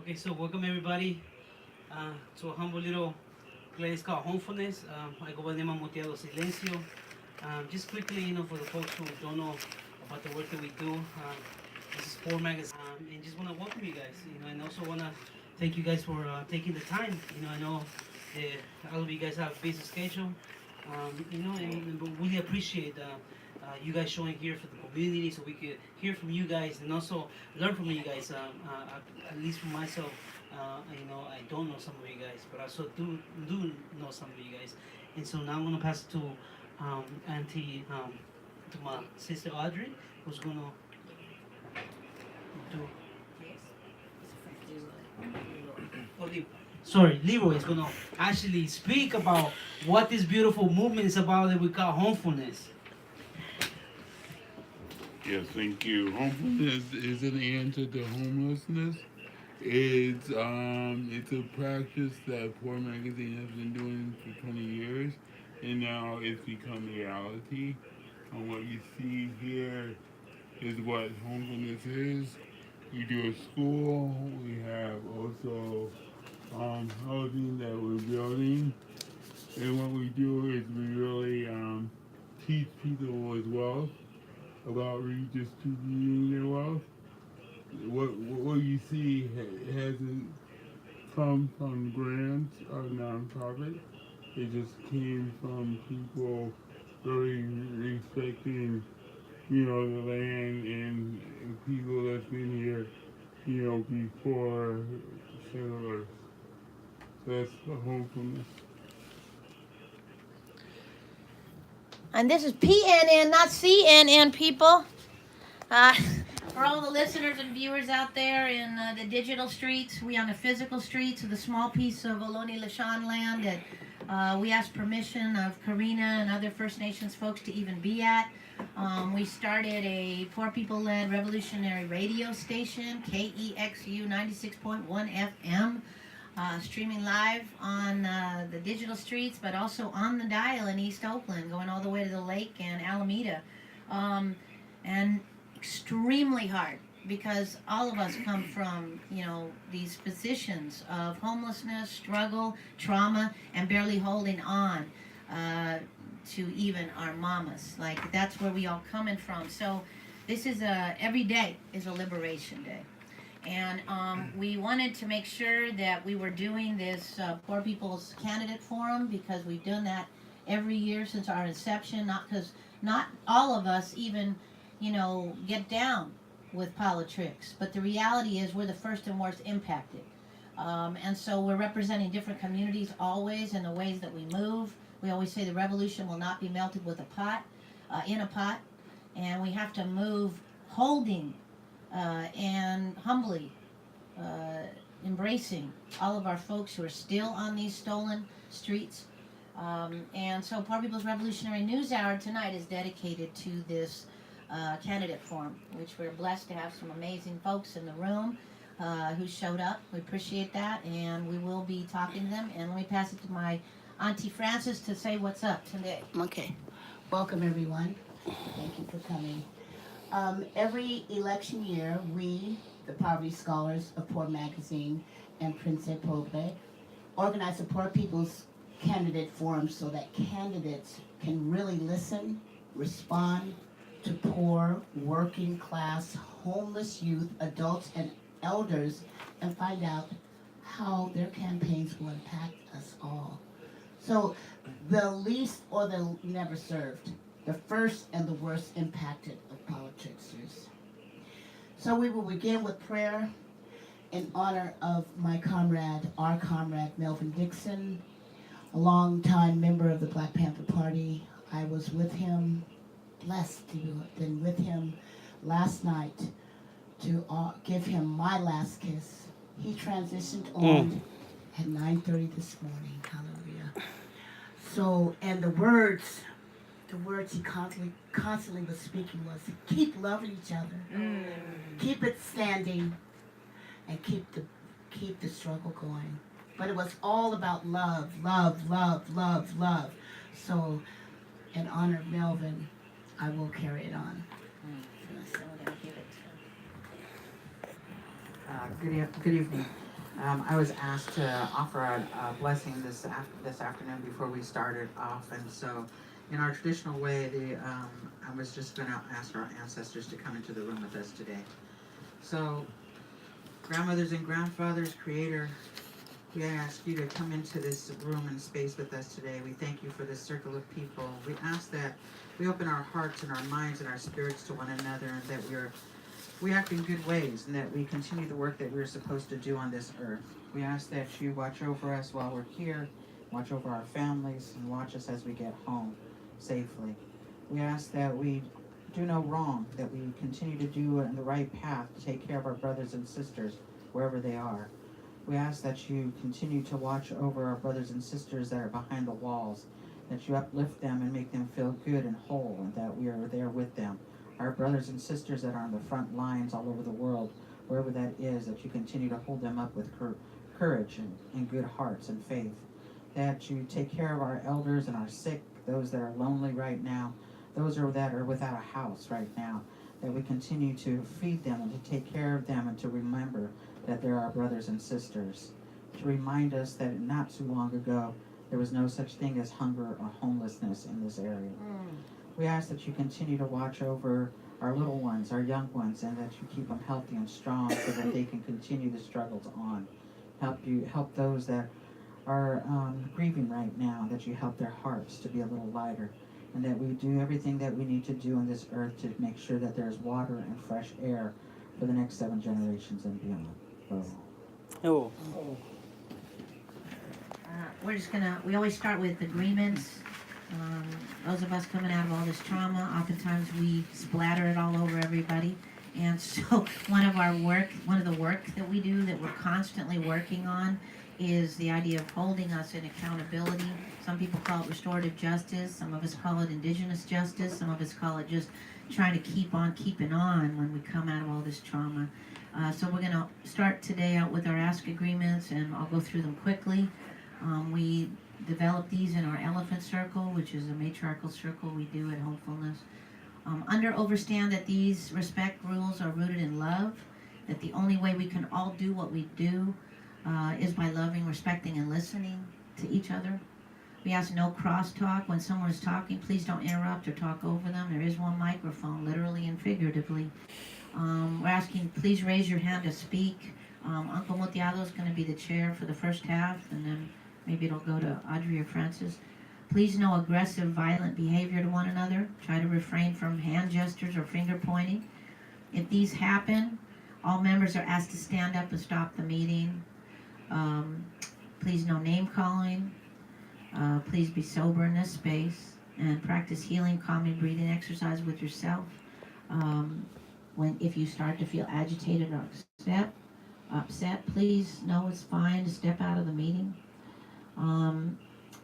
Okay, so welcome everybody to a humble little place called Homefulness. I go by the name of Moteado Silencio. Just quickly, for the folks who don't know about the work that we do, this is Poor Magazine, and just want to welcome you guys. And also want to thank you guys for taking the time. I know all of you guys have a busy schedule. And we really appreciate you guys showing here for the community, so we could hear from you guys and also learn from you guys. At least for myself, I don't know some of you guys, but I also do know some of you guys. And so now I'm gonna pass it to Auntie, to my sister Audrey, who's gonna do. Sorry, Leroy is gonna actually speak about what this beautiful movement is about that we call homefulness. Yes, thank you. Homelessness is an answer to homelessness. It's a practice that Poor Magazine has been doing for 20 years, and now it's become reality. And what you see here is what homelessness is. We do a school. We have also housing that we're building, and what we do is we really teach people as well about redistributing their wealth. What you see hasn't come from grants or nonprofit. It just came from people really respecting, the land and people that's been here, before settlers. So that's the hopefulness. And this is PNN, not CNN, people. Uh, for all the listeners and viewers out there in the digital streets, we on the physical streets of the small piece of Ohlone Lashan land that we asked permission of Karina and other First Nations folks to even be at. We started a poor people-led revolutionary radio station, KEXU 96.1 FM. Streaming live on the digital streets, but also on the dial in East Oakland, going all the way to the lake and Alameda. And extremely hard because all of us come from, these positions of homelessness, struggle, trauma, and barely holding on to even our mamas. Like, that's where we all coming from. So this is every day is a liberation day. And we wanted to make sure that we were doing this Poor People's Candidate Forum because we've done that every year since our inception. Not all of us even, get down with politics. But the reality is we're the first and worst impacted. And so we're representing different communities always in the ways that we move. We always say the revolution will not be melted with a pot, in a pot. And we have to move holding and humbly embracing all of our folks who are still on these stolen streets. And so Poor People's Revolutionary News Hour tonight is dedicated to this candidate forum, which we're blessed to have some amazing folks in the room who showed up. We appreciate that, and we will be talking to them. And let me pass it to my Auntie Frances to say what's up today. Okay. Welcome, everyone. Thank you for coming. Every election year, we, the Poverty Scholars of Poor Magazine and PNNKEXU-Po Peoples, organize a Poor People's Candidate Forum so that candidates can really listen, respond to poor, working class, homeless youth, adults, and elders, and find out how their campaigns will impact us all. So the least or the never served, the first and the worst impacted of politicians. So we will begin with prayer in honor of our comrade, Melvin Dixon, a longtime member of the Black Panther Party. I was with him, blessed to have been with him last night to give him my last kiss. He transitioned on at 9:30 this morning. Hallelujah. So, and the words he constantly was speaking was, keep loving each other, keep it standing, and keep the struggle going. But it was all about love, love, love, love, love. So, in honor of Melvin, I will carry it on. Good evening. I was asked to offer a blessing this afternoon before we started off, and so in our traditional way, I was just going to ask our ancestors to come into the room with us today. So, grandmothers and grandfathers, Creator, we ask you to come into this room and space with us today. We thank you for this circle of people. We ask that we open our hearts and our minds and our spirits to one another, and that we act in good ways, and that we continue the work that we're supposed to do on this earth. We ask that you watch over us while we're here, watch over our families, and watch us as we get home safely. We ask that we do no wrong, that we continue to do in the right path to take care of our brothers and sisters wherever they are. We ask that you continue to watch over our brothers and sisters that are behind the walls, that you uplift them and make them feel good and whole, and that we are there with them. Our brothers and sisters that are on the front lines all over the world, wherever that is, that you continue to hold them up with courage and good hearts and faith. That you take care of our elders and our sick, those that are lonely right now, those that are without a house right now, that we continue to feed them and to take care of them, and to remember that they're our brothers and sisters. To remind us that not too long ago, there was no such thing as hunger or homelessness in this area. We ask that you continue to watch over our little ones, our young ones, and that you keep them healthy and strong so that they can continue the struggles on. Help those that are grieving right now, that you help their hearts to be a little lighter, and that we do everything that we need to do on this earth to make sure that there's water and fresh air for the next 7 generations and beyond. Oh. We always start with agreements. Those of us coming out of all this trauma, oftentimes we splatter it all over everybody. And so one of the work that we do, that we're constantly working on, is the idea of holding us in accountability. Some people call it restorative justice. Some of us call it indigenous justice. Some of us call it just trying to keep on keeping on when we come out of all this trauma. So we're going to start today out with our ask agreements, and I'll go through them quickly. We develop these in our elephant circle, which is a matriarchal circle we do at Homefulness. Understand that these respect rules are rooted in love, that the only way we can all do what we do is by loving, respecting, and listening to each other. We ask no crosstalk. When someone is talking, please don't interrupt or talk over them. There is one microphone, literally and figuratively. We're asking, please raise your hand to speak. Uncle Moteado is going to be the chair for the first half, and then maybe it'll go to Audrey or Francis. Please no aggressive, violent behavior to one another. Try to refrain from hand gestures or finger pointing. If these happen, all members are asked to stand up and stop the meeting. Please no name calling. Please be sober in this space, and practice healing, calming breathing exercise with yourself. If you start to feel agitated or upset, please know it's fine to step out of the meeting.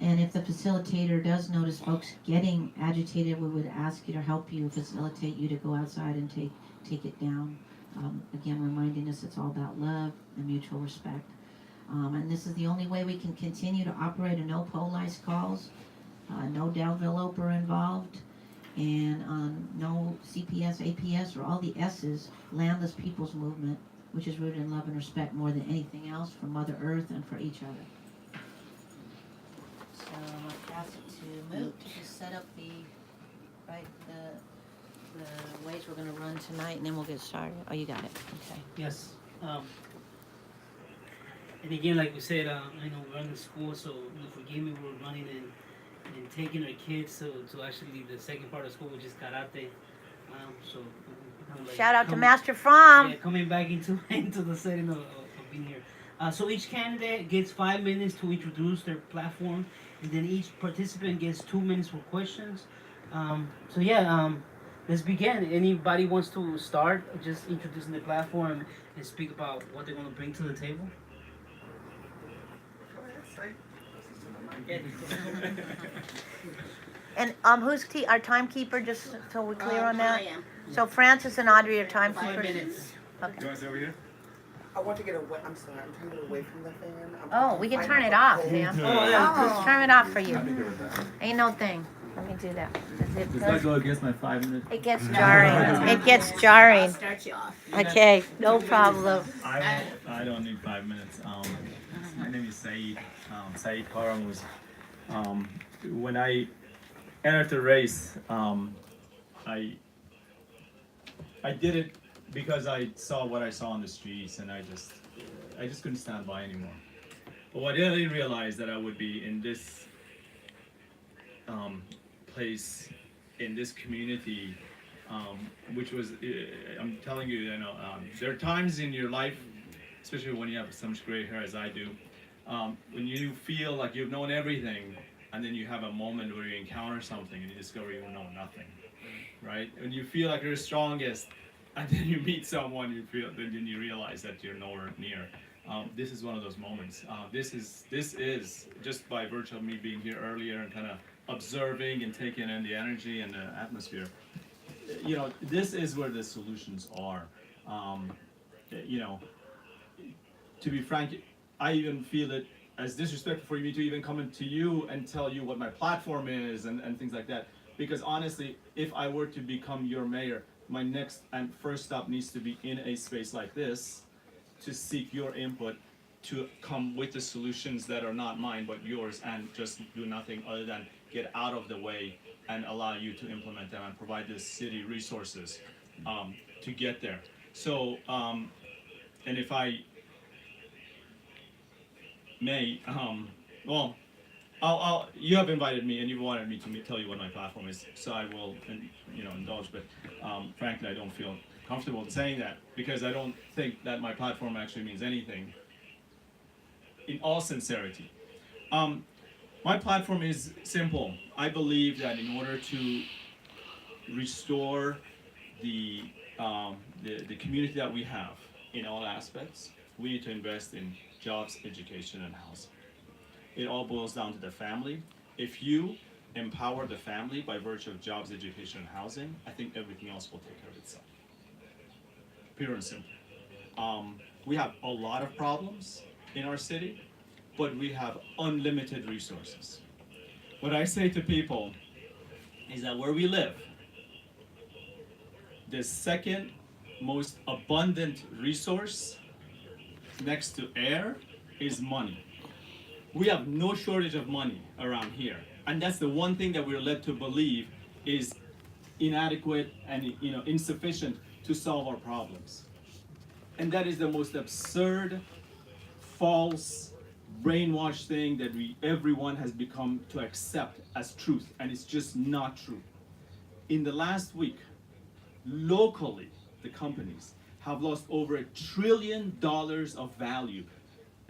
And if the facilitator does notice folks getting agitated, we would ask you to help you, facilitate you to go outside and take it down. Again, reminding us it's all about love and mutual respect. And this is the only way we can continue to operate a no police calls, no developer involved, and no CPS, APS, or all the S's, landless people's movement, which is rooted in love and respect more than anything else for Mother Earth and for each other. So I'll pass it to Moot to just set up the ways we're going to run tonight, and then we'll get started. Oh, you got it. Okay. Yes. And again, like we said, I know we're in the school, so forgive me, we're running and taking our kids to actually the second part of school, which is karate. So like Shout out to Master Fromm. Yeah, coming back into the setting of being here. So each candidate gets 5 minutes to introduce their platform, and then each participant gets 2 minutes for questions. Let's begin. Anybody wants to start just introducing the platform and speak about what they're going to bring to the table? And who's our timekeeper, just so we're clear on that? I am. So Francis and Audrey are 5 timekeepers? minutes. Okay. You want to sit over here? I want to get away. I'm sorry. I'm trying to get away from the fan. Oh, we can turn it off, Sam. Oh, yeah. Oh, turn it off for you. I'll be good with that. Ain't no thing. Let me do that. Does it Does go? that go against my 5 minutes? It gets jarring. It gets jarring. I'll start you off. Okay, no problem. I don't need 5 minutes. My name is Saeed. Saeed Karamus. When I entered the race, I did it because I saw what I saw on the streets, and I just couldn't stand by anymore. But what I didn't realize that I would be in this place, in this community, which was, I'm telling you, there are times in your life, especially when you have so much gray hair as I do, when you feel like you've known everything, and then you have a moment where you encounter something and you discover you know nothing, right? When you feel like you're the strongest, and then you meet someone, then you realize that you're nowhere near. This is one of those moments. This is just by virtue of me being here earlier and kind of observing and taking in the energy and the atmosphere. This is where the solutions are. To be frank, I even feel it as disrespectful for me to even come into you and tell you what my platform is and things like that. Because honestly, if I were to become your mayor, my next and first stop needs to be in a space like this to seek your input, to come with the solutions that are not mine but yours, and just do nothing other than get out of the way and allow you to implement them and provide the city resources to get there. So, and if I may, well, you have invited me and you wanted me to tell you what my platform is, so I will, indulge. But frankly, I don't feel comfortable in saying that because I don't think that my platform actually means anything. In all sincerity, my platform is simple. I believe that in order to restore the community that we have in all aspects, we need to invest in jobs, education, and housing. It all boils down to the family. If you empower the family by virtue of jobs, education, and housing, I think everything else will take care of itself. Pure and simple. We have a lot of problems in our city, but we have unlimited resources. What I say to people is that where we live, the second most abundant resource next to air is money. We have no shortage of money around here, and that's the one thing that we're led to believe is inadequate and insufficient to solve our problems. And that is the most absurd, false, brainwashed thing that everyone has become to accept as truth, and it's just not true. In the last week, locally, the companies have lost over $1 trillion of value.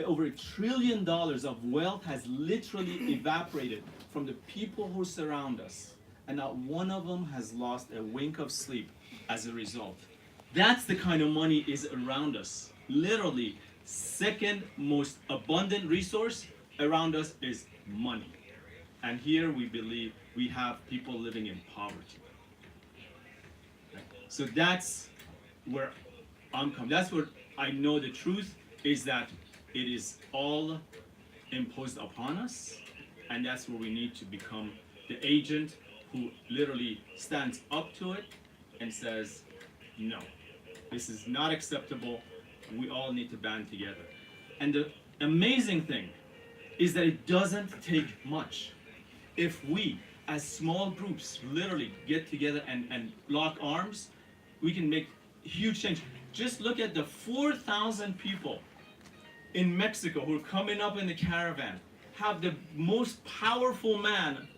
Over $1 trillion of wealth has literally evaporated from the people who surround us, and not one of them has lost a wink of sleep as a result. That's the kind of money is around us. Literally, second most abundant resource around us is money. And here we believe we have people living in poverty. So that's where I'm coming. That's where I know the truth is that it is all imposed upon us, and that's where we need to become the agent who literally stands up to it and says, no, this is not acceptable. We all need to band together. And the amazing thing is that it doesn't take much. If we, as small groups, literally get together and lock arms, we can make huge change. Just look at the 4,000 people in Mexico who are coming up in the caravan, have the most powerful man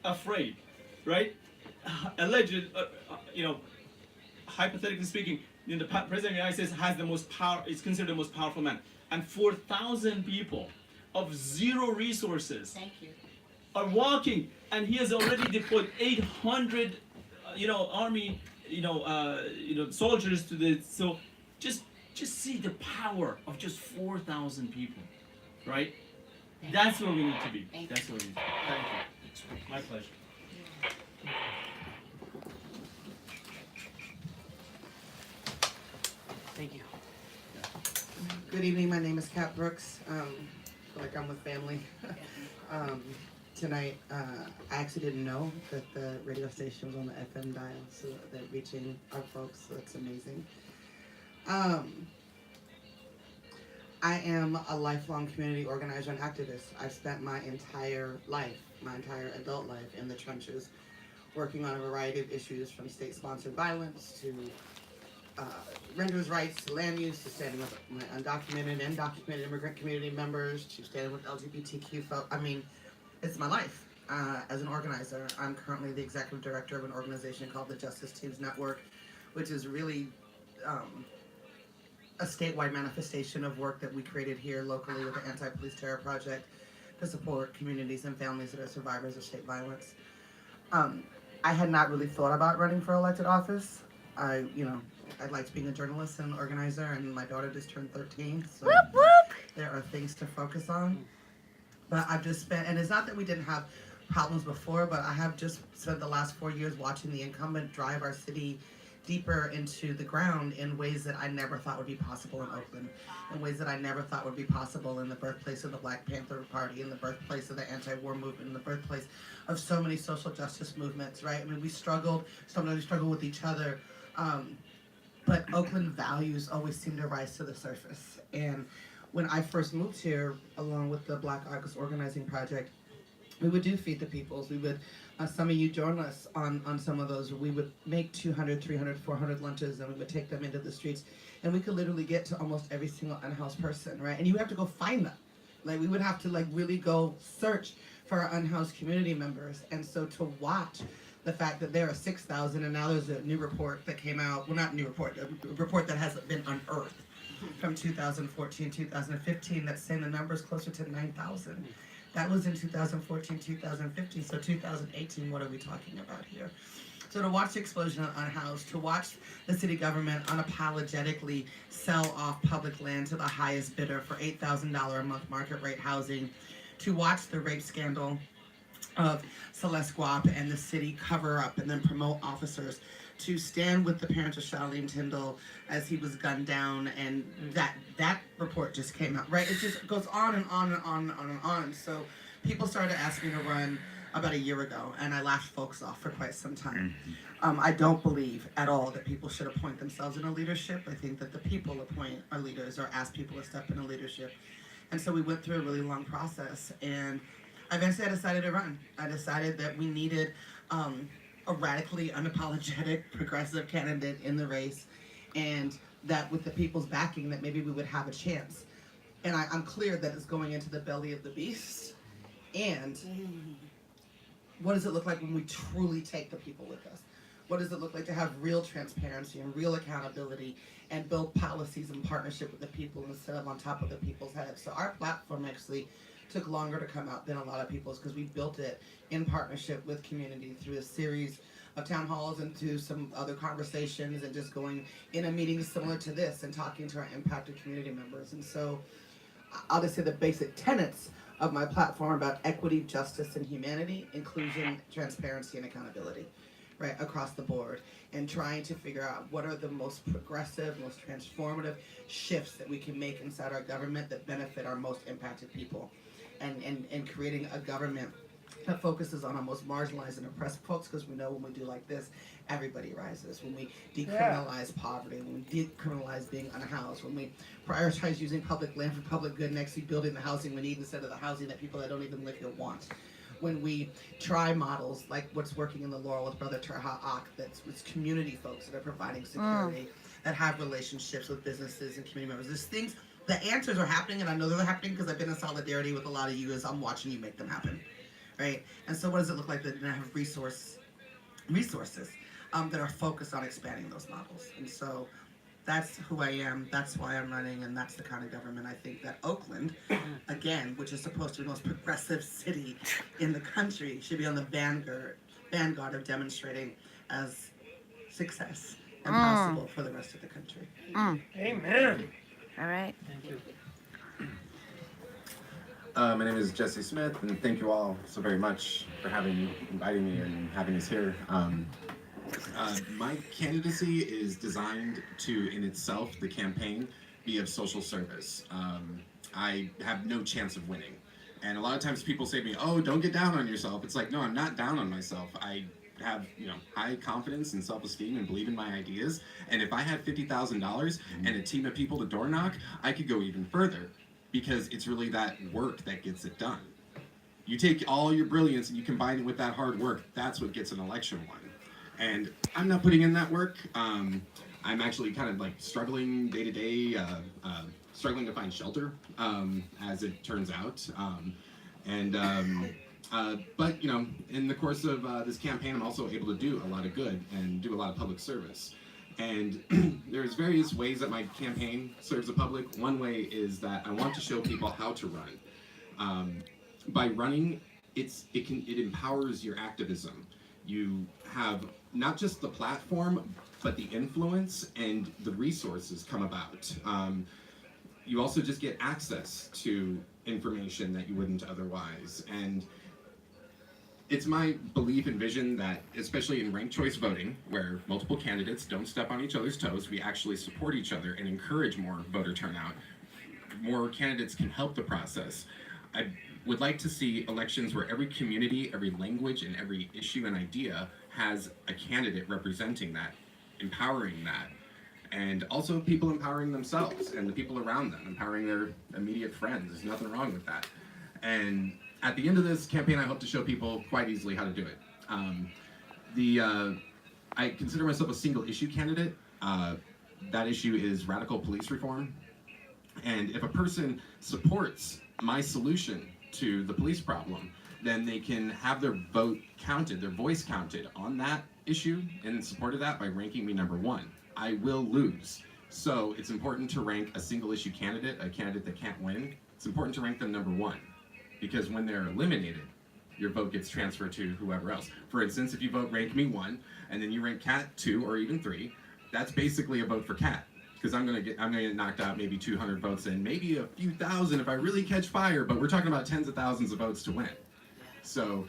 afraid, right? Alleged, hypothetically speaking, the President of the United States has the most power, is considered the most powerful man. And 4,000 people of zero resources are walking, and he has already deployed 800, army, soldiers to the, so just see the power of just 4,000 people, right? That's where we need to be. That's where we need to be. Thank you. My pleasure. Thank you. Good evening. My name is Kat Brooks. Feel like I'm with family. tonight. I actually didn't know that the radio station was on the FM dial, so they're reaching our folks, so that's amazing. I am a lifelong community organizer and activist. I've spent my entire life, my entire adult life in the trenches, working on a variety of issues from state-sponsored violence to renters' rights, to land use, to standing with my undocumented and documented immigrant community members, to standing with LGBTQ folks. I mean, it's my life. As an organizer, I'm currently the executive director of an organization called the Justice Teams Network, which is really a statewide manifestation of work that we created here locally with the Anti-Police Terror Project to support communities and families that are survivors of state violence. I had not really thought about running for elected office. I liked being a journalist and an organizer, and my daughter just turned 13, so Whoop, whoop. there are things to focus on. But I've just spent, and it's not that we didn't have problems before, but I have just spent the last 4 years watching the incumbent drive our city deeper into the ground in ways that I never thought would be possible in Oakland, in ways that I never thought would be possible in the birthplace of the Black Panther Party, in the birthplace of the anti-war movement, in the birthplace of so many social justice movements, right? I mean, sometimes we struggle with each other, but Oakland values always seem to rise to the surface. And when I first moved here, along with the Black Artists Organizing Project, we would do Feed the Peoples. We would, some of you join us on some of those. We would make 200, 300, 400 lunches, and we would take them into the streets. And we could literally get to almost every single unhoused person, right? And you would have to go find them. Like, we would have to, like, really go search for our unhoused community members. And so to watch the fact that there are 6,000, and now there's a new report that came out, well, not new report, a report that hasn't been unearthed from 2014, 2015, that's saying the number is closer to 9,000. That was in 2014, 2015, so 2018, what are we talking about here? So to watch the explosion of unhoused, to watch the city government unapologetically sell off public land to the highest bidder for $8,000 a month market rate housing, to watch the rape scandal of Celeste Guap and the city cover up and then promote officers, to stand with the parents of Charlene Tyndall as he was gunned down, and that report just came out, right? It just goes on and on and on and on and on. So people started to ask me to run about a year ago, and I laughed folks off for quite some time. I don't believe at all that people should appoint themselves into leadership. I think that the people appoint our leaders or ask people to step into leadership. And so we went through a really long process, and eventually I decided to run. I decided that we needed a radically unapologetic progressive candidate in the race, and that with the people's backing that maybe we would have a chance. And I'm clear that it's going into the belly of the beast. And what does it look like when we truly take the people with us? What does it look like to have real transparency and real accountability and build policies in partnership with the people instead of on top of the people's heads? So our platform actually took longer to come out than a lot of people's, because we built it in partnership with community through a series of town halls and through some other conversations and just going in a meeting similar to this and talking to our impacted community members. And so I'll just say the basic tenets of my platform about equity, justice, and humanity, inclusion, transparency, and accountability, right, across the board, and trying to figure out what are the most progressive, most transformative shifts that we can make inside our government that benefit our most impacted people. And creating a government that focuses on our most marginalized and oppressed folks, because we know when we do like this, everybody rises. When we decriminalize poverty, when we decriminalize being unhoused, when we prioritize using public land for public good and actually building the housing we need instead of the housing that people that don't even live here want. When we try models like what's working in the Laurel with Brother Terha Ak, it's community folks that are providing security, that have relationships with businesses and community members. There's things, the answers are happening, and I know they're happening because I've been in solidarity with a lot of you as I'm watching you make them happen, right? And so what does it look like that have resources that are focused on expanding those models? And so that's who I am, that's why I'm running, and that's the kind of government I think that Oakland, again, which is supposed to be the most progressive city in the country, should be on the vanguard of demonstrating as success and possible for the rest of the country. Amen. All right. Thank you. My name is Jesse Smith, and thank you all so very much for inviting me and having us here. My candidacy is designed to, in itself, the campaign, be of social service. I have no chance of winning. And a lot of times people say to me, "Oh, don't get down on yourself." It's like, no, I'm not down on myself. I have, high confidence and self-esteem and believe in my ideas. And if I had $50,000 and a team of people to door knock, I could go even further, because it's really that work that gets it done. You take all your brilliance and you combine it with that hard work. That's what gets an election won. And I'm not putting in that work. I'm actually kind of like struggling day to day, struggling to find shelter, as it turns out. But in the course of this campaign, I'm also able to do a lot of good and do a lot of public service. And there's various ways that my campaign serves the public. One way is that I want to show people how to run. By running, it empowers your activism. You have not just the platform, but the influence and the resources come about. You also just get access to information that you wouldn't otherwise. And it's my belief and vision that, especially in ranked choice voting, where multiple candidates don't step on each other's toes, we actually support each other and encourage more voter turnout. More candidates can help the process. I would like to see elections where every community, every language, and every issue and idea has a candidate representing that, empowering that. And also people empowering themselves and the people around them, empowering their immediate friends. There's nothing wrong with that. And at the end of this campaign, I hope to show people quite easily how to do it. I consider myself a single issue candidate. That issue is radical police reform. And if a person supports my solution to the police problem, then they can have their vote counted, their voice counted on that issue in support of that by ranking me number 1. I will lose. So it's important to rank a single issue candidate, a candidate that can't win. It's important to rank them number 1, because when they're eliminated, your vote gets transferred to whoever else. For instance, if you vote rank me 1, and then you rank Cat 2 or even 3, that's basically a vote for Cat, because I'm gonna get knocked out maybe 200 votes and maybe a few thousand if I really catch fire, but we're talking about tens of thousands of votes to win. So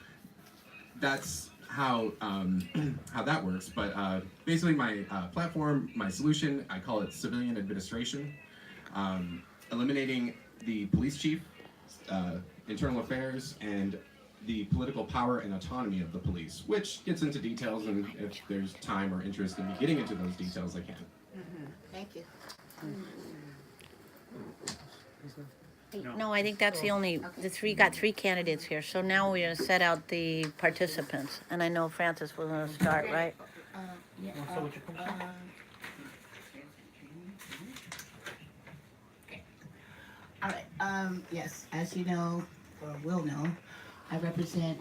that's how that works. But basically my platform, my solution, I call it civilian administration, eliminating the police chief, internal affairs, and the political power and autonomy of the police, which gets into details, and if there's time or interest in me getting into those details, I can. Thank you. No, I think that's the only, got three candidates here. So now we're gonna set out the participants. And I know Francis was gonna start, right? All right. Yes, as you know, or will know, I represent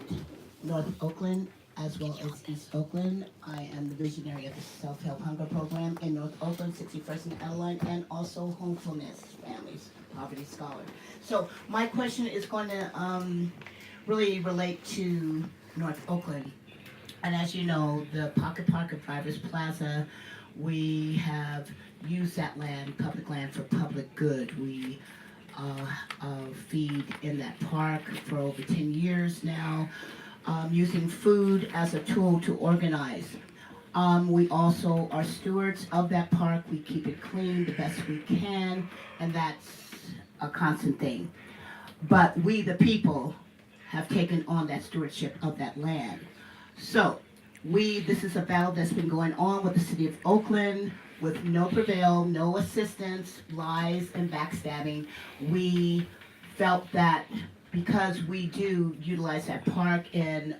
North Oakland as well as East Oakland. I am the visionary of the Self-Help Hunger Program in North Oakland, 61st and Adeline, and also Homefulness Families, Poverty Scholar. So my question is going to really relate to North Oakland. And as you know, the Pocket Park of Drivers Plaza, we have used that land, public land, for public good. We feed in that park for over 10 years now, using food as a tool to organize. We also are stewards of that park. We keep it clean the best we can, and that's a constant thing. But we, the people, have taken on that stewardship of that land. So, this is a battle that's been going on with the city of Oakland, with no prevail, no assistance, lies, and backstabbing. We felt that because we do utilize that park in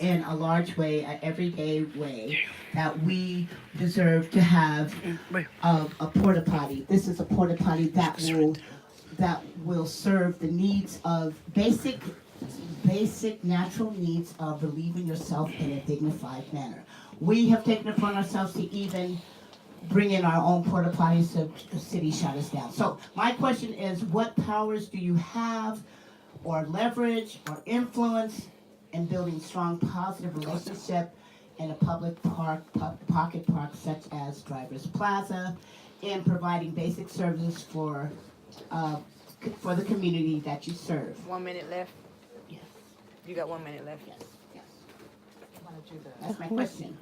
a large way, an everyday way, that we deserve to have a porta potty. This is a porta potty that will serve the needs of basic natural needs of relieving yourself in a dignified manner. We have taken it upon ourselves to even bring in our own porta potties, so the city shut us down. So my question is, what powers do you have, or leverage, or influence in building strong, positive relationship in a public park, pocket park such as Drivers Plaza, in providing basic services for the community that you serve? 1 minute left. Yes. You got 1 minute left. Yes. Yes. That's my question.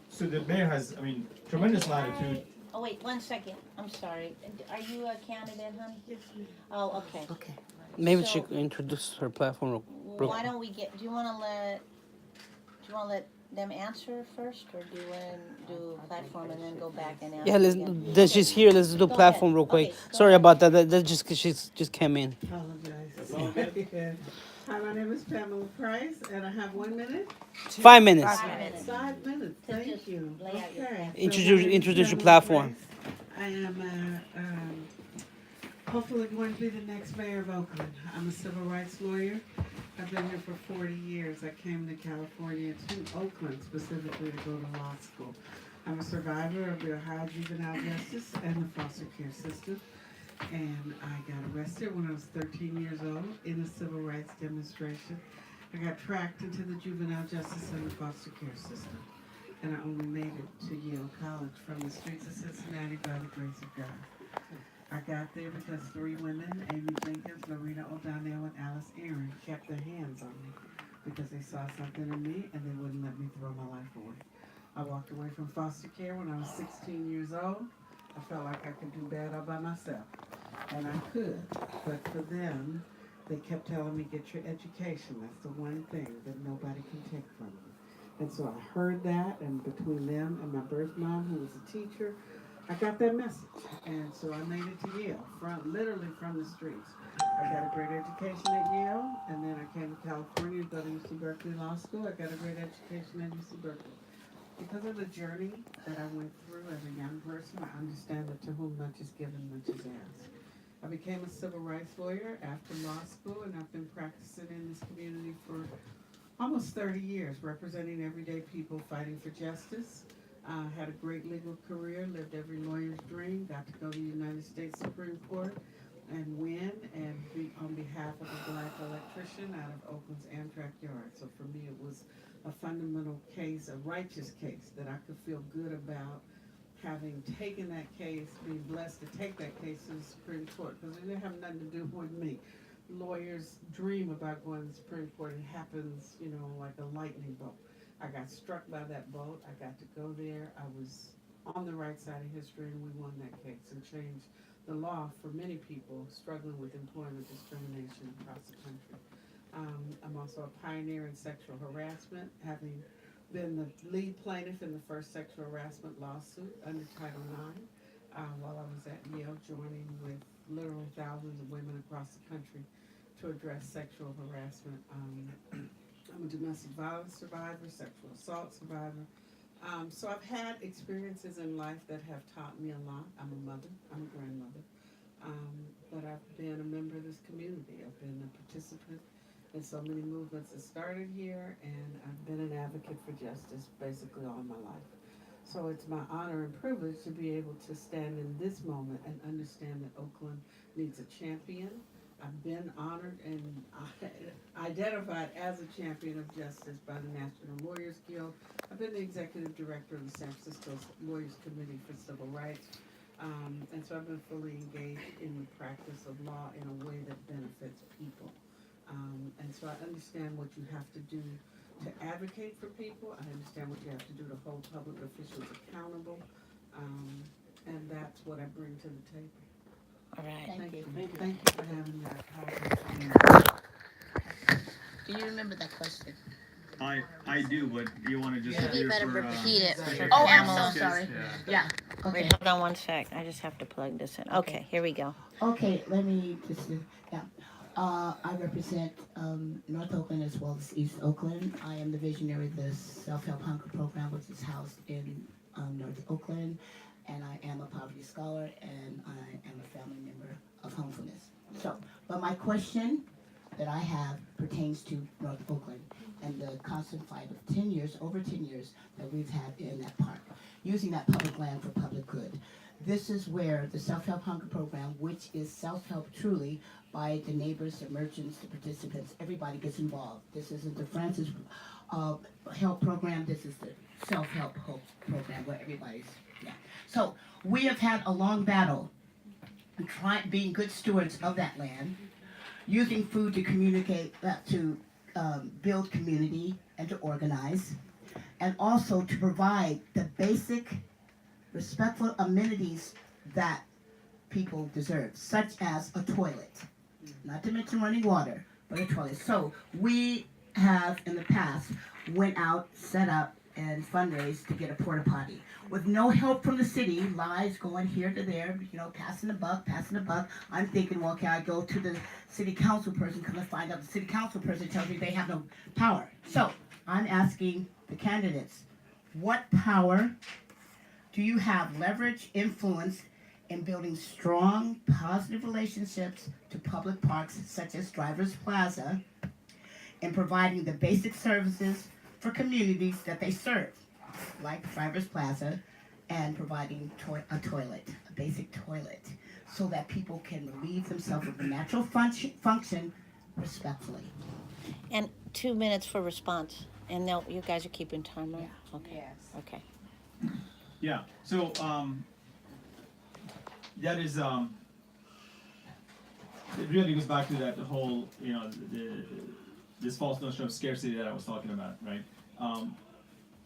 So the mayor has, tremendous latitude Oh, wait, 1 second. I'm sorry. Are you a candidate, honey? Yes, ma'am. Oh, okay. Okay. Maybe So- she could introduce her platform real Why don't we get, do you want to let them answer first, or do you want to do platform and then go back and answer? Yeah, again? that she's here. Let's do Go platform ahead. real quick. Okay, go Sorry ahead. about that. That just 'cause she's just came in. Apologize. Hi, my name is Pamela Price, and I have 1 minute. 5 minutes. 5 minutes. 5 minutes. To Thank just you. lay out your Okay. plan. So Introduce- my name is introduce your Pamela platform. Price. I am hopefully going to be the next mayor of Oakland. I'm a civil rights lawyer. I've been here for 40 years. I came to California, to Oakland specifically, to go to law school. I'm a survivor of the Ohio juvenile justice and the foster care system. And I got arrested when I was 13 years old in a civil rights demonstration. I got tracked into the juvenile justice and the foster care system. And I only made it to Yale College from the streets of Cincinnati by the grace of God. I got there because 3 women, Amy Jenkins, Lorena O'Donnell, and Alice Aaron, kept their hands on me because they saw something in me and they wouldn't let me throw my life away. I walked away from foster care when I was 16 years old. I felt like I could do bad all by myself. And I could, but for them, they kept telling me, get your education. That's the one thing that nobody can take from you. And so I heard that, and between them and my birth mom, who was a teacher, I got that message. And so I made it to Yale, literally from the streets. I got a great education at Yale, and then I came to California to go to UC Berkeley Law School. I got a great education at UC Berkeley. Because of the journey that I went through as a young person, I understand that to whom much is given, much is asked. I became a civil rights lawyer after law school, and I've been practicing in this community for almost 30 years, representing everyday people fighting for justice. Had a great legal career, lived every lawyer's dream, got to go to the United States Supreme Court and win, and be on behalf of a black electrician out of Oakland's Amtrak yard. So for me, it was a fundamental case, a righteous case, that I could feel good about having taken that case, being blessed to take that case to the Supreme Court, because it didn't have nothing to do with me. Lawyers dream about going to the Supreme Court. It happens, like a lightning bolt. I got struck by that bolt. I got to go there. I was on the right side of history, and we won that case and changed the law for many people struggling with employment discrimination across the country. I'm also a pioneer in sexual harassment, having been the lead plaintiff in the first sexual harassment lawsuit under Title IX while I was at Yale, joining with literally thousands of women across the country to address sexual harassment. I'm a domestic violence survivor, sexual assault survivor. So I've had experiences in life that have taught me a lot. I'm a mother, I'm a grandmother, but I've been a member of this community. I've been a participant in so many movements that started here, and I've been an advocate for justice basically all my life. So it's my honor and privilege to be able to stand in this moment and understand that Oakland needs a champion. I've been honored and identified as a champion of justice by the National Lawyers Guild. I've been the executive director of the San Francisco Lawyers Committee for Civil Rights. And so I've been fully engaged in the practice of law in a way that benefits people. And so I understand what you have to do to advocate for people. I understand what you have to do to hold public officials accountable. And that's what I bring to the table. All right. Thank you. Thank you for having me. I Do you remember that question? I do, but you want to just You do better for, repeat it for Oh, I'm Pamela. so sorry. Yeah. Yeah. Okay. Wait, hold on 1 sec. I just have to plug this in. Okay, here we go. Okay, let me just, I represent North Oakland as well as East Oakland. I am the visionary of the Self-Help Hunger Program, which is housed in North Oakland, and I am a poverty scholar, and I am a family member of Homefulness. So, but my question that I have pertains to North Oakland and the constant fight of 10 years, over 10 years, that we've had in that park, using that public land for public good. This is where the Self-Help Hunger Program, which is self-help truly by the neighbors, the merchants, the participants, everybody gets involved. This isn't the Francis Help Program, this is the Self-Help Hope Program where everybody's, So we have had a long battle being good stewards of that land, using food to communicate, to build community and to organize, and also to provide the basic respectful amenities that people deserve, such as a toilet. Not to mention running water, but a toilet. So we have in the past went out, set up, and fundraised to get a porta potty. With no help from the city, lies going here to there, passing the buck, I'm thinking, well, can I go to the city council person, come and find out the city council person tells me they have no power. So I'm asking the candidates, what power do you have, leverage, influence in building strong, positive relationships to public parks such as Drivers Plaza, and providing the basic services for communities that they serve, like Drivers Plaza, and providing a toilet, a basic toilet, so that people can relieve themselves of the natural function respectfully. And 2 minutes for response. And no, you guys are keeping time, right? Okay. Yes. Okay. Yeah. So that is it really goes back to that whole this false notion of scarcity that I was talking about, right?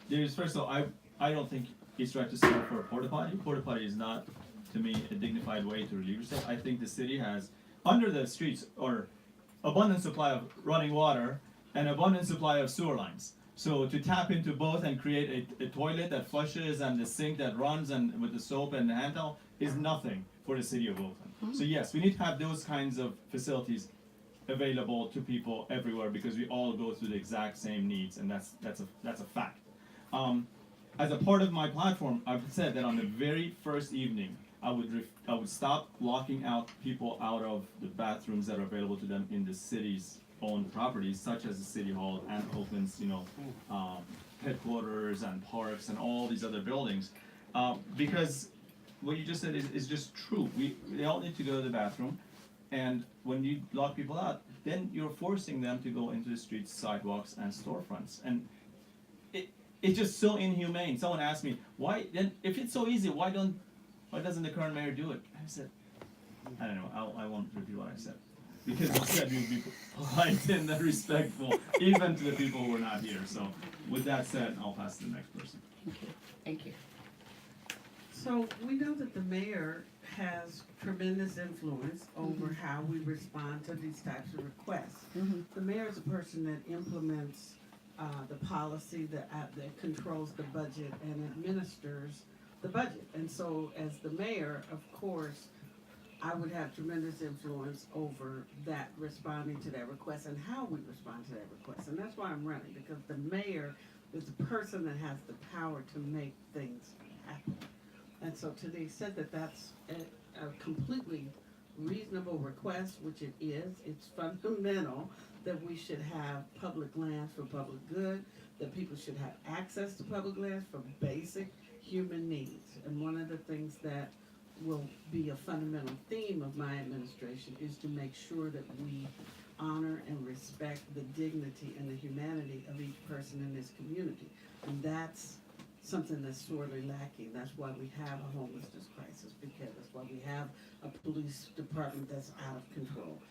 There's first of all, I don't think it's right to settle for a porta potty. Porta potty is not, to me, a dignified way to relieve yourself. I think the city has under the streets or abundant supply of running water and abundant supply of sewer lines. So to tap into both and create a toilet that flushes and the sink that runs and with the soap and the hand towel is nothing for the city of Oakland. So yes, we need to have those kinds of facilities available to people everywhere because we all go through the exact same needs, and that's a fact. As a part of my platform, I've said that on the very first evening, I would stop locking out people out of the bathrooms that are available to them in the city's own properties, such as the city hall and Oakland's, headquarters and parks and all these other buildings, because what you just said is just true. They all need to go to the bathroom, and when you lock people out, then you're forcing them to go into the streets, sidewalks, and storefronts, and it's just so inhumane. Someone asked me, why then, if it's so easy, why doesn't the current mayor do it? I said, I don't know, I won't repeat what I said. Because you said you'd be polite and respectful, even to the people who are not here. So with that said, I'll pass to the next person. Thank you. So we know that the mayor has tremendous influence over how we respond to these types of requests. The mayor is a person that implements the policy that controls the budget and administers the budget. And so as the mayor, of course, I would have tremendous influence over that, responding to that request and how we respond to that request. And that's why I'm running, because the mayor is the person that has the power to make things happen. And so to the extent that that's a completely reasonable request, which it is, it's fundamental that we should have public lands for public good, that people should have access to public lands for basic human needs. And one of the things that will be a fundamental theme of my administration is to make sure that we honor and respect the dignity and the humanity of each person in this community. And that's something that's sorely lacking. That's why we have a homelessness crisis, because that's why we have a police department that's out of control.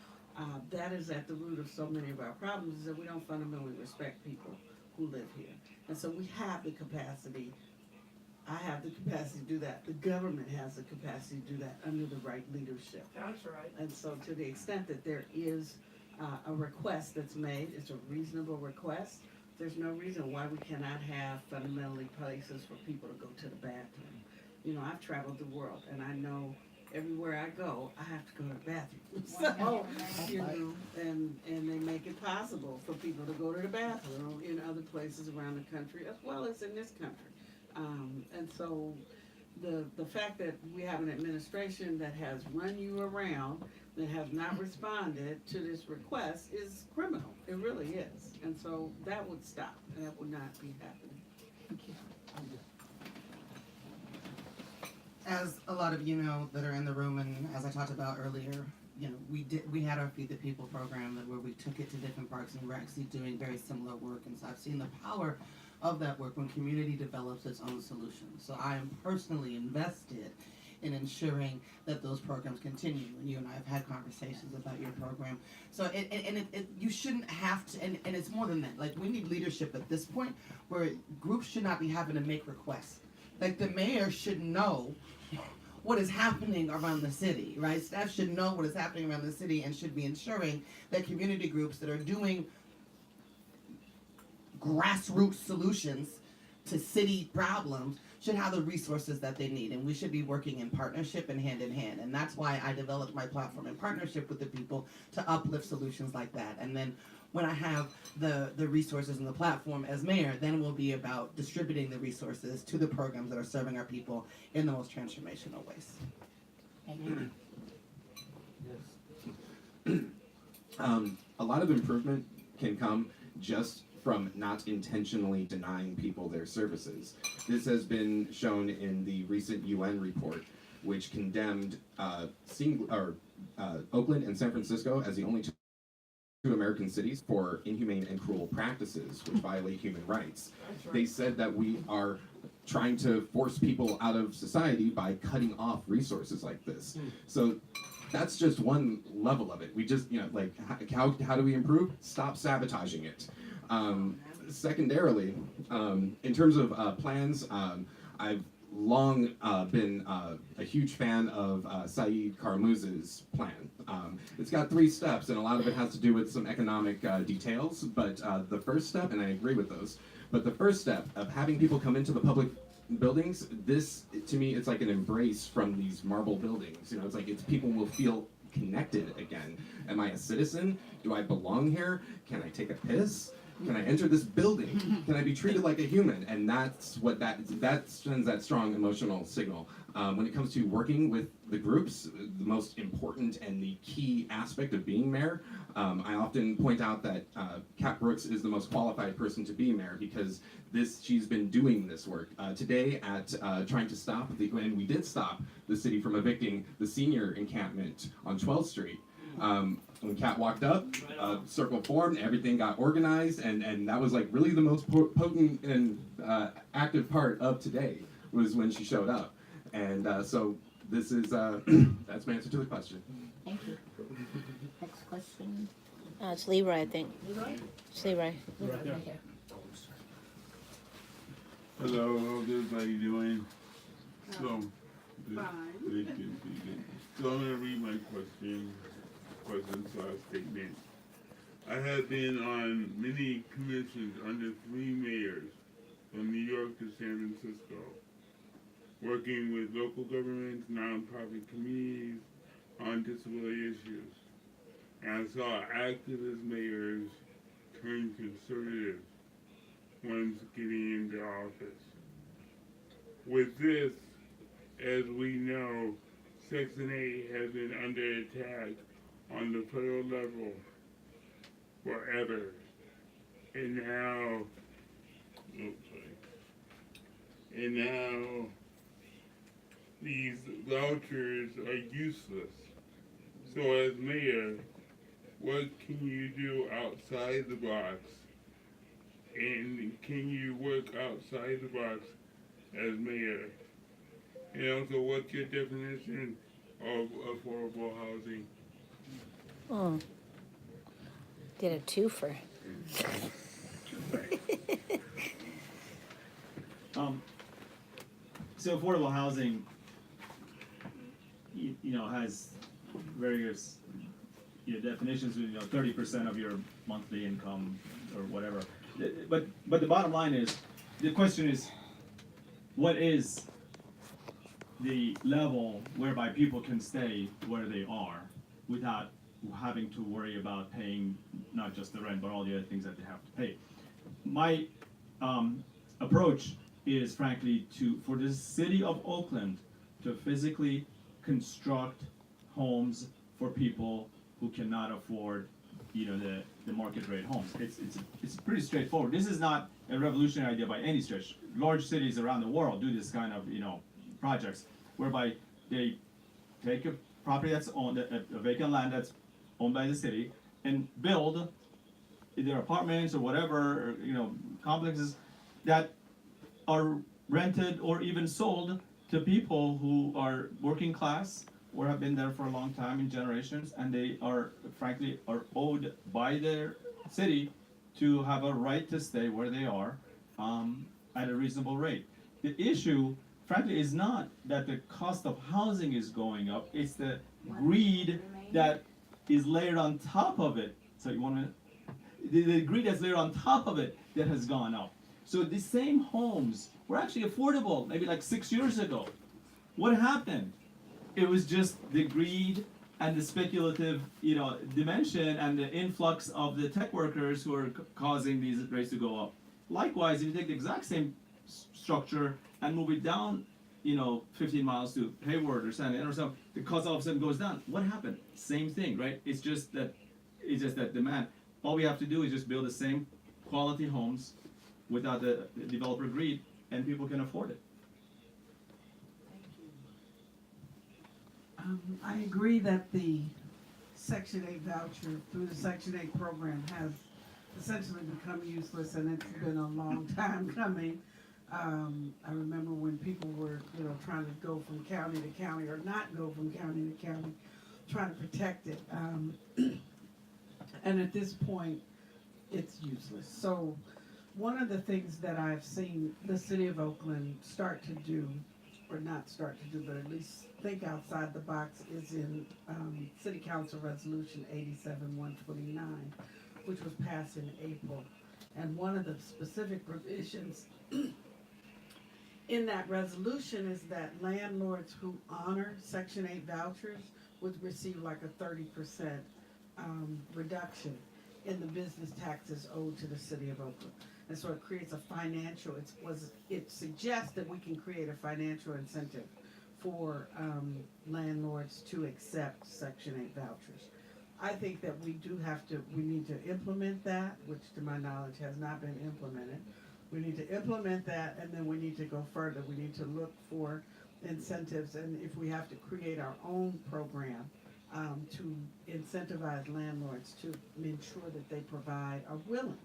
That is at the root of so many of our problems, is that we don't fundamentally respect people who live here. And so we have the capacity. I have the capacity to do that. The government has the capacity to do that under the right leadership. That's right. And so to the extent that there is a request that's made, it's a reasonable request, there's no reason why we cannot have fundamentally places for people to go to the bathroom. I've traveled the world, and I know everywhere I go, I have to go to the bathroom. So, and they make it possible for people to go to the bathroom in other places around the country, as well as in this country. And so the fact that we have an administration that has run you around, that has not responded to this request, is criminal. It really is. And so that would stop, and that would not be happening. Thank you. As a lot of you know that are in the room, and as I talked about earlier, we had our Feed the People program where we took it to different parks, and we're actually doing very similar work. And so I've seen the power of that work when community develops its own solutions. So I am personally invested in ensuring that those programs continue. And you and I have had conversations about your program. So you shouldn't have to, and it's more than that. Like, we need leadership at this point where groups should not be having to make requests. Like the mayor should know what is happening around the city, right? Staff should know what is happening around the city and should be ensuring that community groups that are doing grassroots solutions to city problems should have the resources that they need. And we should be working in partnership and hand in hand. And that's why I developed my platform in partnership with the people to uplift solutions like that. And then when I have the resources and the platform as mayor, then it will be about distributing the resources to the programs that are serving our people in the most transformational ways. Thank you. A lot of improvement can come just from not intentionally denying people their services. This has been shown in the recent UN report, which condemned Oakland and San Francisco as the only two American cities for inhumane and cruel practices which violate human rights. They said that we are trying to force people out of society by cutting off resources like this. So that's just one level of it. We just, like, how do we improve? Stop sabotaging it. Secondarily, in terms of plans, I've long been a huge fan of Saeed Karamuz's plan. It's got 3 steps, and a lot of it has to do with some economic details, but the first step, and I agree with those, but the first step of having people come into the public buildings, this, to me, it's like an embrace from these marble buildings. It's people will feel connected again. Am I a citizen? Do I belong here? Can I take a piss? Can I enter this building? Can I be treated like a human? And that's what that sends that strong emotional signal. When it comes to working with the groups, the most important and the key aspect of being mayor, I often point out that Kat Brooks is the most qualified person to be mayor because she's been doing this work. Today at trying to stop, and we did stop the city from evicting the senior encampment on 12th Street. When Kat walked up, circle formed, everything got organized, and that was like really the most potent and active part of today was when she showed up. And so this is, that's my answer to the question. Thank you. Next question. It's Leroy, I think. Leroy? It's Leroy. Right here. Hello, elders, how you doing? So, Fine. good. So I'm gonna read my question / statement. I have been on many commissions under 3 mayors, from New York to San Francisco, working with local governments, nonprofit communities on disability issues. And I saw activist mayors turn conservative once getting into office. With this, as we know, Section 8 has been under attack on the federal level forever. And now, these vouchers are useless. So as mayor, what can you do outside the box? And can you work outside the box as mayor? And also, what's your definition of affordable housing? Oh. Did a twofer. So affordable housing, has various definitions. 30% of your monthly income or whatever. But the bottom line is, the question is, what is the level whereby people can stay where they are without having to worry about paying not just the rent but all the other things that they have to pay? My approach is frankly for the city of Oakland to physically construct homes for people who cannot afford the market rate homes. It's pretty straightforward. This is not a revolutionary idea by any stretch. Large cities around the world do this kind of projects whereby they take a property that's owned, a vacant land that's owned by the city, and build either apartments or whatever, complexes that are rented or even sold to people who are working class or have been there for a long time in generations, and they are frankly owed by their city to have a right to stay where they are at a reasonable rate. The issue frankly, it's not that the cost of housing is going up, it's the greed that is layered on top of it. So you want to, the greed that's layered on top of it that has gone up. So the same homes were actually affordable maybe like 6 years ago. What happened? It was just the greed and the speculative, dimension and the influx of the tech workers who are causing these rates to go up. Likewise, if you take the exact same structure and move it down, 15 miles to Hayward or San Diego or something, the cost all of a sudden goes down. What happened? Same thing, right? It's just that demand. All we have to do is just build the same quality homes without the developer greed, and people can afford it. I agree that the Section 8 voucher through the Section 8 program has essentially become useless, and it's been a long time coming. I remember when people were, trying to go from county to county or not go from county to county, trying to protect it. And at this point, it's useless. So one of the things that I've seen the city of Oakland start to do, or not start to do, but at least think outside the box, is in City Council Resolution 87-129, which was passed in April. And one of the specific provisions in that resolution is that landlords who honor Section 8 vouchers would receive like a 30% reduction in the business taxes owed to the city of Oakland. And so it creates a financial, it suggests that we can create a financial incentive for landlords to accept Section 8 vouchers. I think that we need to implement that, which to my knowledge has not been implemented. We need to implement that, and then we need to go further. We need to look for incentives, and if we have to create our own program to incentivize landlords to ensure that they are willing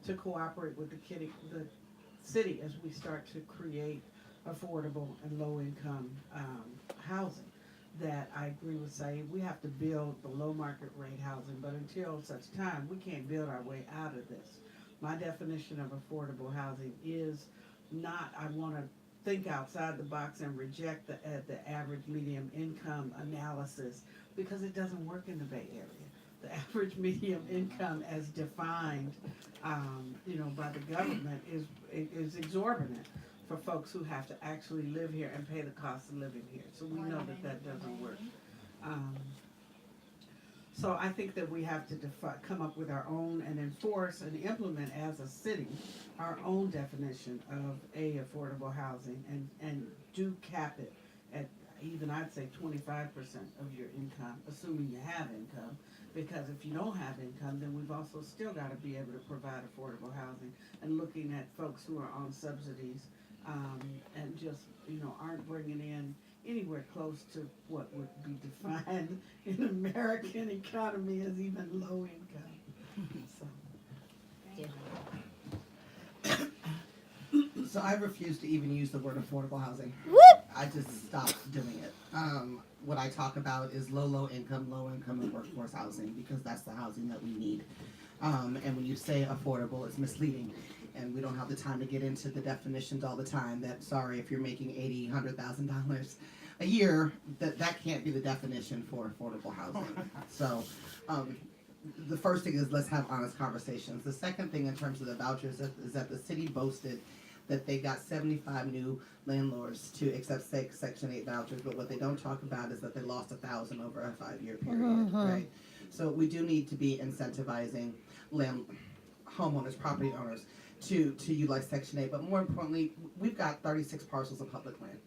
to cooperate with the city as we start to create affordable and low-income housing. That I agree with Saeed, we have to build below market rate housing, but until such time, we can't build our way out of this. My definition of affordable housing is not, I want to think outside the box and reject the average medium income analysis, because it doesn't work in the Bay Area. The average medium income as defined, by the government is exorbitant for folks who have to actually live here and pay the cost of living here. So we know that doesn't work. So I think that we have to come up with our own and enforce and implement as a city our own definition of affordable housing, and do cap it at even, I'd say, 25% of your income, assuming you have income. Because if you don't have income, then we've also still got to be able to provide affordable housing, and looking at folks who are on subsidies and just, aren't bringing in anywhere close to what would be defined in American economy as even low income. So I refuse to even use the word affordable housing. Whoop! I just stopped doing it. What I talk about is low income, and workforce housing, because that's the housing that we need. And when you say affordable, it's misleading. And we don't have the time to get into the definitions all the time. That, sorry, if you're making $80,000, $100,000 a year, that can't be the definition for affordable housing. So the first thing is, let's have honest conversations. The second thing in terms of the vouchers is that the city boasted that they got 75 new landlords to accept Section 8 vouchers, but what they don't talk about is that they lost 1,000 over a 5-year period, right? So we do need to be incentivizing homeowners, property owners, to utilize Section 8, but more importantly, we've got 36 parcels of public land.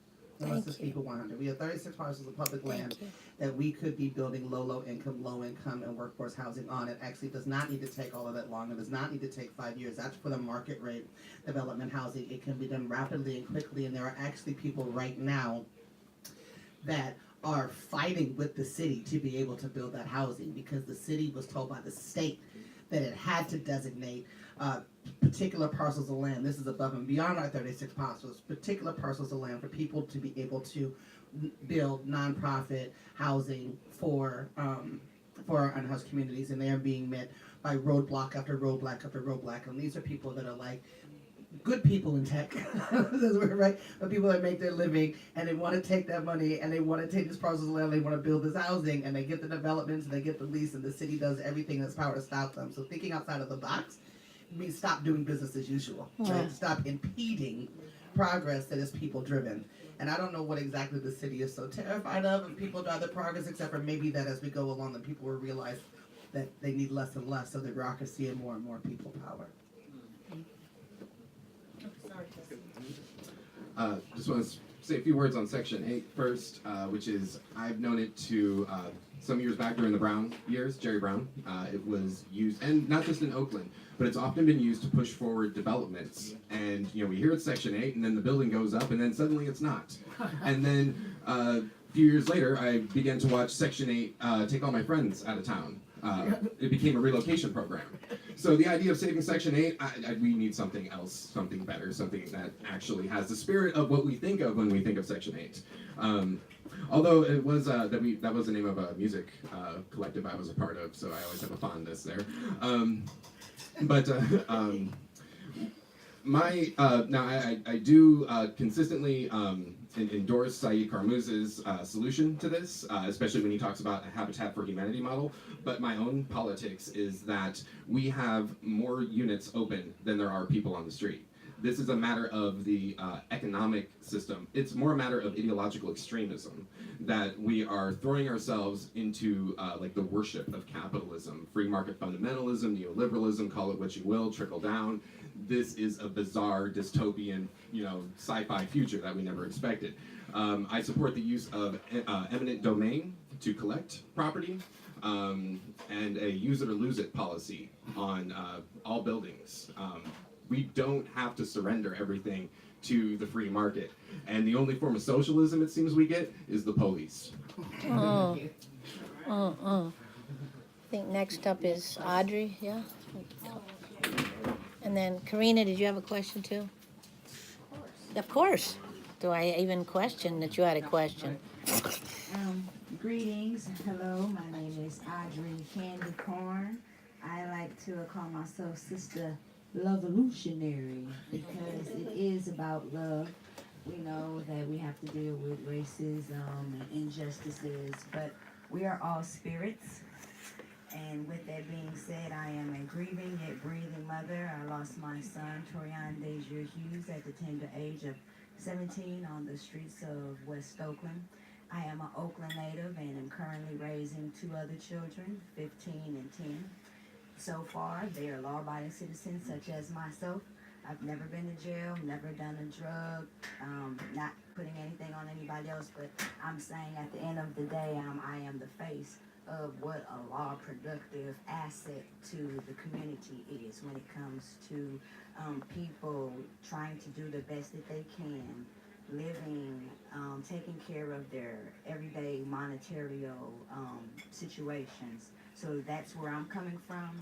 And let's just keep it 100. We have 36 parcels of public land that we could be building low income, and workforce housing on. It actually does not need to take all of that long. It does not need to take 5 years. That's for the market rate development housing. It can be done rapidly and quickly, and there are actually people right now that are fighting with the city to be able to build that housing, because the city was told by the state that it had to designate particular parcels of land. This is above and beyond our 36 parcels, particular parcels of land for people to be able to build nonprofit housing for our unhoused communities, and they are being met by roadblock after roadblock after roadblock. And these are people that are like, good people in tech, right? But people that make their living and they want to take that money and they want to take this parcel of land, they want to build this housing, and they get the developments and they get the lease, and the city does everything in its power to stop them. So thinking outside of the box means stop doing business as usual, right? Stop impeding progress that is people driven. And I don't know what exactly the city is so terrified of if people drive the progress, except for maybe that as we go along, the people will realize that they need less and less of the bureaucracy and more people power. Just want to say a few words on Section 8 first, which is, I've known it to, some years back during the Brown years, Jerry Brown, it was used, and not just in Oakland, but it's often been used to push forward developments. And, we hear it's Section 8, and then the building goes up, and then suddenly it's not. And then a few years later, I began to watch Section 8 take all my friends out of town. It became a relocation program. So the idea of saving Section 8, we need something else, something better, something that actually has the spirit of what we think of when we think of Section 8. Although it was that was the name of a music collective I was a part of, so I always have a fondness there. I do consistently endorse Saeed Karmouz's solution to this, especially when he talks about a Habitat for Humanity model. But my own politics is that we have more units open than there are people on the street. This is a matter of the economic system. It's more a matter of ideological extremism, that we are throwing ourselves into like the worship of capitalism, free market fundamentalism, neoliberalism, call it what you will, trickle down. This is a bizarre dystopian, sci-fi future that we never expected. I support the use of eminent domain to collect property, and a use it or lose it policy on all buildings. We don't have to surrender everything to the free market. And the only form of socialism it seems we get is the police. I think next up is Audrey, yeah? And then Karina, did you have a question too? Of course. Do I even question that you had a question? Greetings. Hello, my name is Audrey Candy Corn. I like to call myself Sister Lovevolutionary because it is about love. We know that we have to deal with racism and injustices, but we are all spirits. And with that being said, I am a grieving yet breathing mother. I lost my son, Torian Deja Hughes, at the tender age of 17 on the streets of West Oakland. I am an Oakland native and am currently raising 2 other children, 15 and 10. So far, they are law-abiding citizens such as myself. I've never been to jail, never done a drug, not putting anything on anybody else, but I'm saying at the end of the day, I am the face of what a law-productive asset to the community is when it comes to people trying to do the best that they can, living, taking care of their everyday monetary situations. So that's where I'm coming from.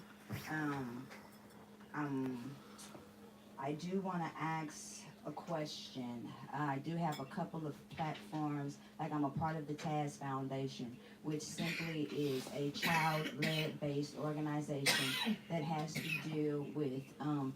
I do want to ask a question. I do have a couple of platforms, like I'm a part of the TAS Foundation, which simply is a child-led based organization that has to deal with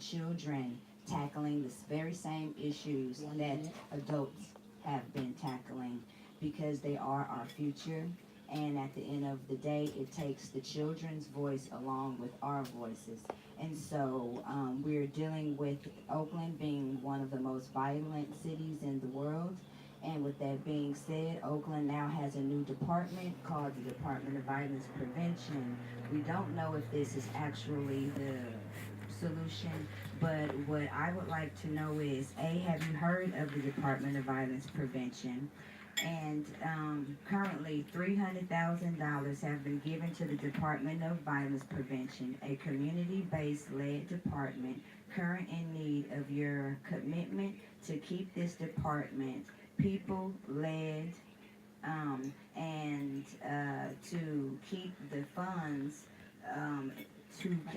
children tackling the very same issues that adults have been tackling, because they are our future. And at the end of the day, it takes the children's voice along with our voices. And so we're dealing with Oakland being one of the most violent cities in the world. And with that being said, Oakland now has a new department called the Department of Violence Prevention. We don't know if this is actually the solution, but what I would like to know is, A, have you heard of the Department of Violence Prevention? And currently $300,000 have been given to the Department of Violence Prevention, a community-based led department current in need of your commitment to keep this department people-led, and to keep the funds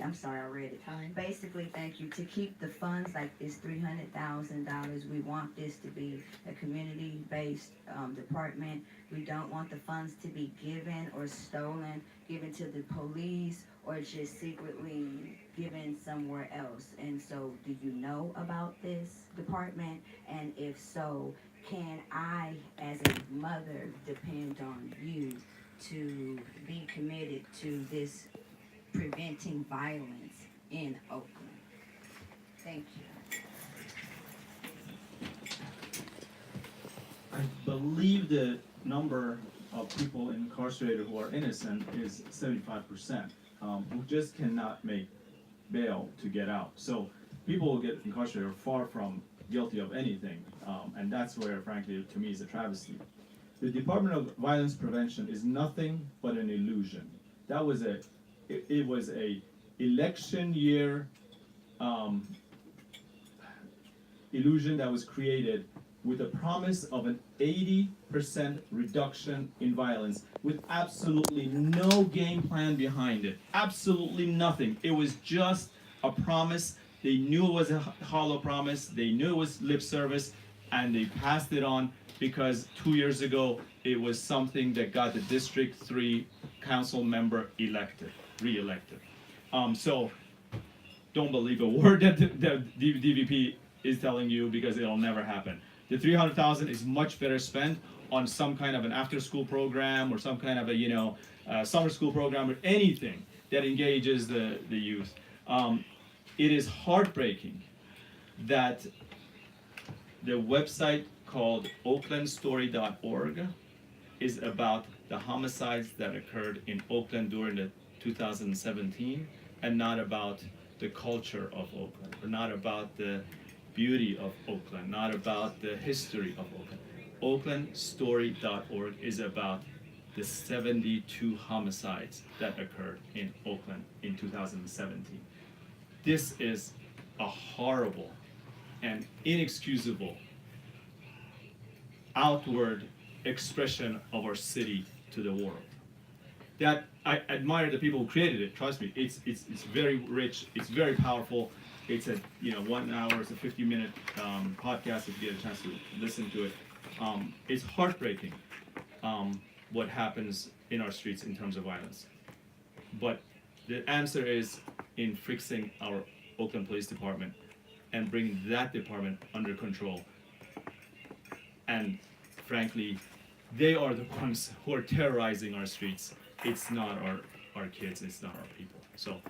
I'm sorry, I read it. Time. Basically, thank you, to keep the funds like this $300,000. We want this to be a community-based department. We don't want the funds to be given or stolen, given to the police, or just secretly given somewhere else. And so, do you know about this department? And if so, can I, as a mother, depend on you to be committed to this preventing violence in Oakland? Thank you. I believe the number of people incarcerated who are innocent is 75%, who just cannot make bail to get out. So people who get incarcerated are far from guilty of anything, and that's where, frankly, to me, is a travesty. The Department of Violence Prevention is nothing but an illusion. That was it was a election year illusion that was created with a promise of an 80% reduction in violence with absolutely no game plan behind it. Absolutely nothing. It was just a promise. They knew it was a hollow promise. They knew it was lip service, and they passed it on because 2 years ago it was something that got the District 3 council member re-elected. So don't believe a word that the DVP is telling you, because it'll never happen. The $300,000 is much better spent on some kind of an after-school program or some kind of a summer school program or anything that engages the youth. It is heartbreaking that the website called oaklandstory.org is about the homicides that occurred in Oakland during the 2017, and not about the culture of Oakland, or not about the beauty of Oakland, not about the history of Oakland. Oaklandstory.org is about the 72 homicides that occurred in Oakland in 2017. This is a horrible and inexcusable outward expression of our city to the world. That I admire the people who created it. Trust me, it's very rich. It's very powerful. It's a 1 hour, it's a 50-minute podcast if you get a chance to listen to it. It's heartbreaking what happens in our streets in terms of violence. But the answer is in fixing our Oakland Police Department and bringing that department under control. And frankly, they are the ones who are terrorizing our streets. It's not our kids, it's not our people. So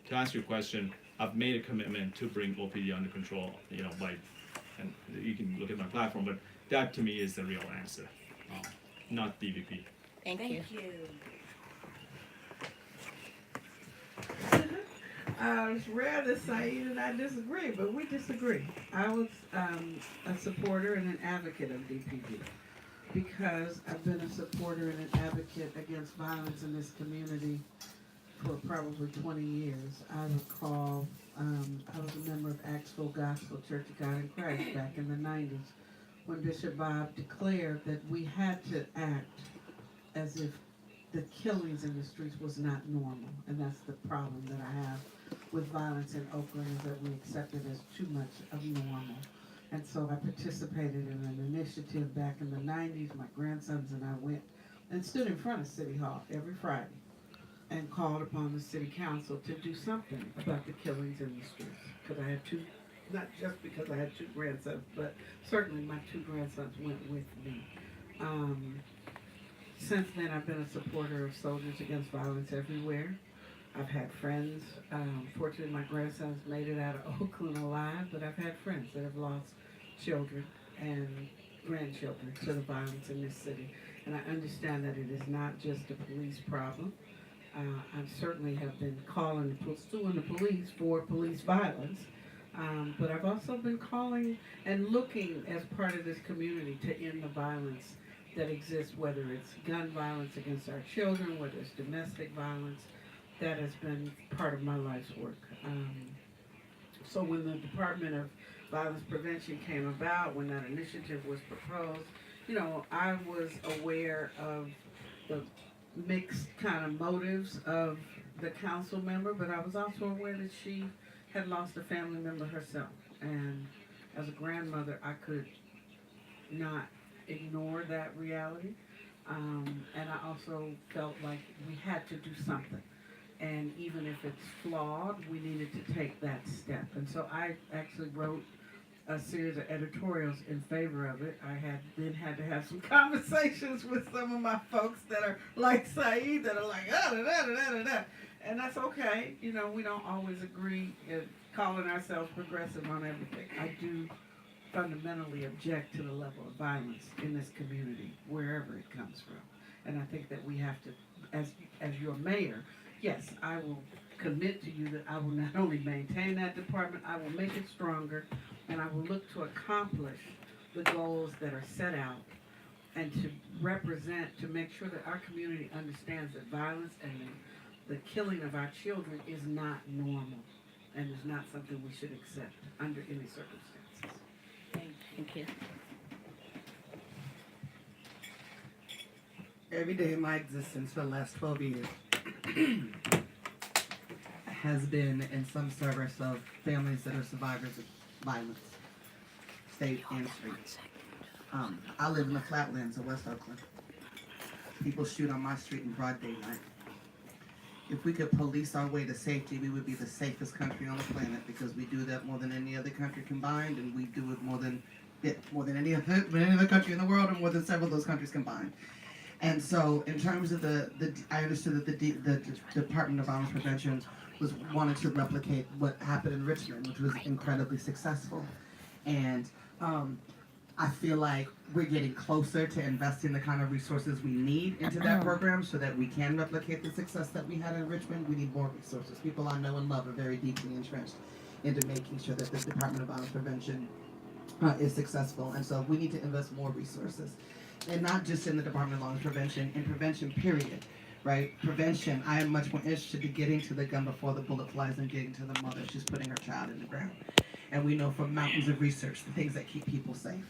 to answer your question, I've made a commitment to bring OPD under control, and you can look at my platform, but that to me is the real answer, not DVP. Thank you. It's rare to say that I disagree, but we disagree. I was a supporter and an advocate of DPD because I've been a supporter and an advocate against violence in this community for probably 20 years. I recall I was a member of Axville Gospel Church of God in Christ back in the 90s when Bishop Bob declared that we had to act as if the killings in the streets was not normal. And that's the problem that I have with violence in Oakland, is that we accept it as too much of normal. And so I participated in an initiative back in the 90s. My grandsons and I went and stood in front of City Hall every Friday and called upon the city council to do something about the killings in the streets. Because I had two, not just because I had two grandsons, but certainly my two grandsons went with me. Since then, I've been a supporter of Soldiers Against Violence everywhere. I've had friends. Fortunately, my grandsons made it out of Oakland alive, but I've had friends that have lost children and grandchildren to the violence in this city. And I understand that it is not just a police problem. I certainly have been suing the police for police violence. But I've also been calling and looking as part of this community to end the violence that exists, whether it's gun violence against our children, whether it's domestic violence. That has been part of my life's work. So when the Department of Violence Prevention came about, when that initiative was proposed, I was aware of the mixed kind of motives of the council member, but I was also aware that she had lost a family member herself. And as a grandmother, I could not ignore that reality. And I also felt like we had to do something. And even if it's flawed, we needed to take that step. And so I actually wrote a series of editorials in favor of it. I had to have some conversations with some of my folks that are like Saeed, that are like, ah, da, da, da, da, da. And that's okay. You know, we don't always agree in calling ourselves progressive on everything. I do fundamentally object to the level of violence in this community, wherever it comes from. And I think that we have to, as your mayor, yes, I will commit to you that I will not only maintain that department, I will make it stronger, and I will look to accomplish the goals that are set out and to represent, to make sure that our community understands that violence and the killing of our children is not normal and is not something we should accept under any circumstances. Thank you. Every day of my existence for the last 12 years has been in some service of families that are survivors of violence, state and street. I live in the flatlands of West Oakland. People shoot on my street in broad daylight. If we could police our way to safety, we would be the safest country on the planet, because we do that more than any other country combined, and we do it more than any other country in the world, and more than several of those countries combined. And so, in terms of I understood that the Department of Violence Prevention wanted to replicate what happened in Richmond, which was incredibly successful. And I feel like we're getting closer to investing the kind of resources we need into that program so that we can replicate the success that we had in Richmond. We need more resources. People I know and love are very deeply entrenched into making sure that the Department of Violence Prevention is successful. And so we need to invest more resources. And not just in the Department of Violence Prevention, in prevention, period. Right? Prevention, I am much more interested in getting to the gun before the bullet flies than getting to the mother. She's putting her child in the ground. And we know from mountains of research the things that keep people safe.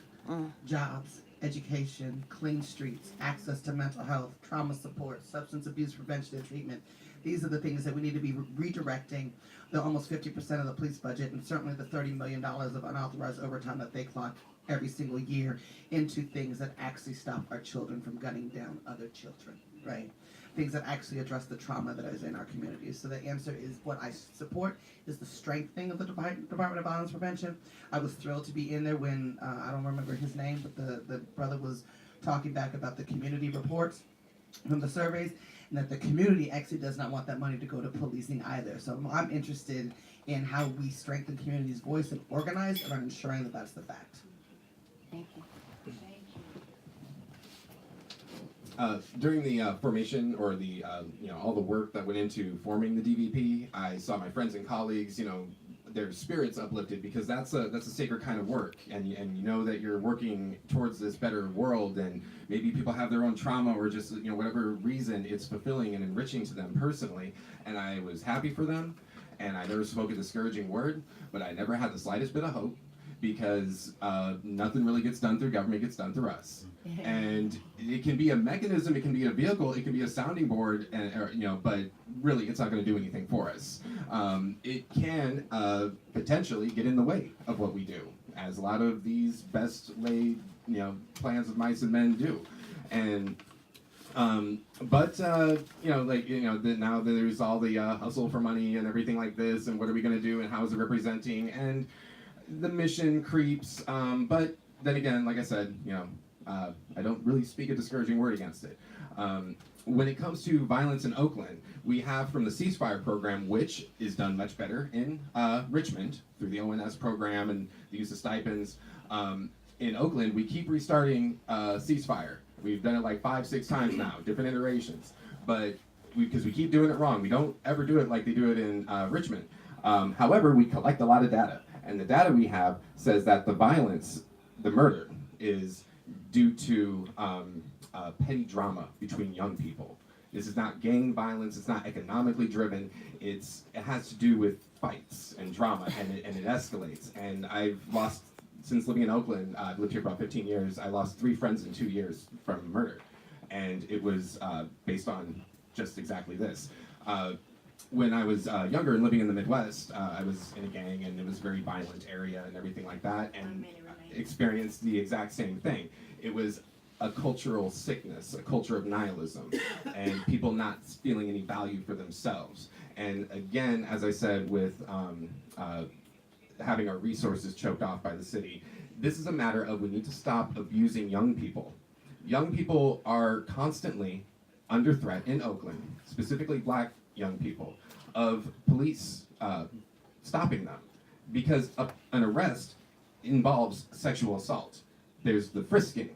Jobs, education, clean streets, access to mental health, trauma support, substance abuse prevention and treatment. These are the things that we need to be redirecting the almost 50% of the police budget, and certainly the $30 million of unauthorized overtime that they clock every single year, into things that actually stop our children from gunning down other children, right? Things that actually address the trauma that is in our communities. So the answer is, what I support is the strengthening of the Department of Violence Prevention. I was thrilled to be in there when, I don't remember his name, but the brother was talking back about the community reports from the surveys, and that the community actually does not want that money to go to policing either. So I'm interested in how we strengthen community's voice and organize around ensuring that that's the fact. Thank you. During the formation, or the all the work that went into forming the DVP, I saw my friends and colleagues, their spirits uplifted, because that's a sacred kind of work, and you know that you're working towards this better world, and maybe people have their own trauma, or just whatever reason, it's fulfilling and enriching to them personally, and I was happy for them, and I never spoke a discouraging word, but I never had the slightest bit of hope, because nothing really gets done through government, gets done through us. And it can be a mechanism, it can be a vehicle, it can be a sounding board, but really it's not going to do anything for us. It can potentially get in the way of what we do, as a lot of these best laid plans of mice and men do. And now there's all the hustle for money and everything like this, and what are we going to do, and how is it representing, and the mission creeps, but then again, like I said, I don't really speak a discouraging word against it. When it comes to violence in Oakland, we have from the ceasefire program, which is done much better in Richmond through the ONS program and the use of stipends. In Oakland, we keep restarting ceasefire. We've done it like 5-6 times now, different iterations, but because we keep doing it wrong. We don't ever do it like they do it in Richmond. However, we collect a lot of data. And the data we have says that the violence, the murder, is due to petty drama between young people. This is not gang violence, it's not economically driven, it has to do with fights and drama, and it escalates. And I've lost, since living in Oakland, I've lived here for about 15 years, I lost 3 friends in 2 years from murder. And it was based on just exactly this. when I was younger and living in the Midwest, I was in a gang and it was a very violent area and everything like that, and experienced the exact same thing. It was a cultural sickness, a culture of nihilism, and people not feeling any value for themselves. And again, as I said, with having our resources choked off by the city, this is a matter of we need to stop abusing young people. Young people are constantly under threat in Oakland, specifically black young people, of police stopping them, because an arrest involves sexual assault. There's the frisking,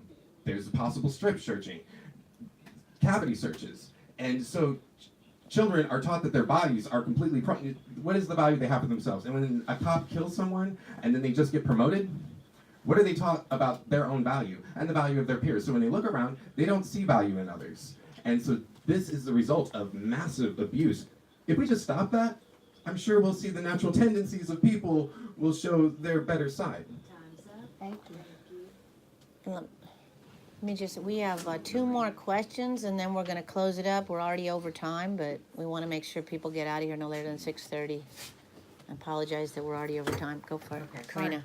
there's the possible strip searching, cavity searches, and so children are taught that their bodies are completely, what is the value they have for themselves? And when a cop kills someone and then they just get promoted, what are they taught about their own value and the value of their peers? So when they look around, they don't see value in others. And so this is the result of massive abuse. If we just stop that, I'm sure we'll see the natural tendencies of people will show their better side. Thank you. Let me just, we have 2 more questions and then we're going to close it up. We're already over time, but we want to make sure people get out of here no later than 6:30. I apologize that we're already over time. Go for it, Okay, Karina.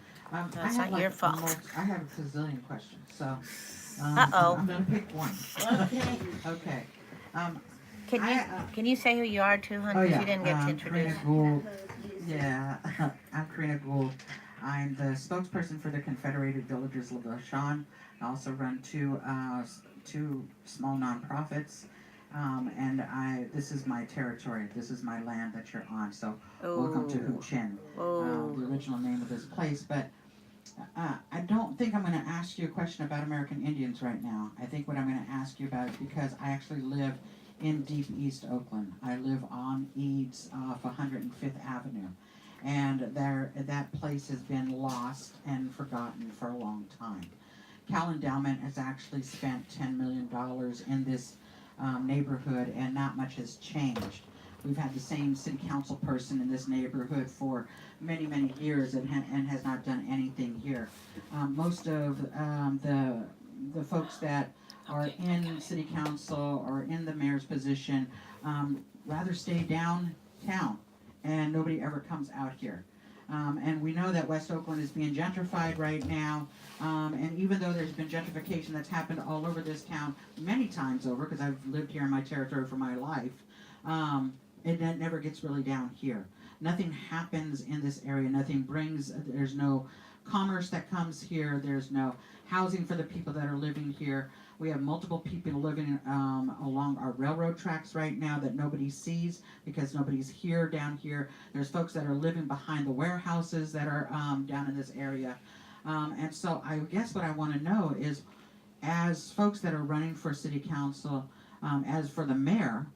That's not your fault. I have a gazillion questions, so Uh-oh. I'm gonna pick one. Okay. Okay. Can you say who you are too, hon? Oh 'Cause yeah. you didn't get to introduce. Karina Gould. Yeah, I'm Karina Gould. I'm the spokesperson for the Confederated Villagers of LaShawn. I also run two small nonprofits. And this is my territory. This is my land that you're on. So welcome to Hu Chin, the original name of this place. But I don't think I'm going to ask you a question about American Indians right now. I think what I'm going to ask you about is because I actually live in deep East Oakland. I live on Eads off 105th Avenue. And that place has been lost and forgotten for a long time. Cal Endowment has actually spent $10 million in this neighborhood, and not much has changed. We've had the same city council person in this neighborhood for many, many years and has not done anything here. Most of the folks that are in city council or in the mayor's position rather stay downtown, and nobody ever comes out here. And we know that West Oakland is being gentrified right now. And even though there's been gentrification that's happened all over this town many times over, because I've lived here in my territory for my life, it never gets really down here. Nothing happens in this area. There's no commerce that comes here. There's no housing for the people that are living here. We have multiple people living along our railroad tracks right now that nobody sees because nobody's here down here. There's folks that are living behind the warehouses that are down in this area. And so I guess what I want to know is, as folks that are running for city council, as for the mayor,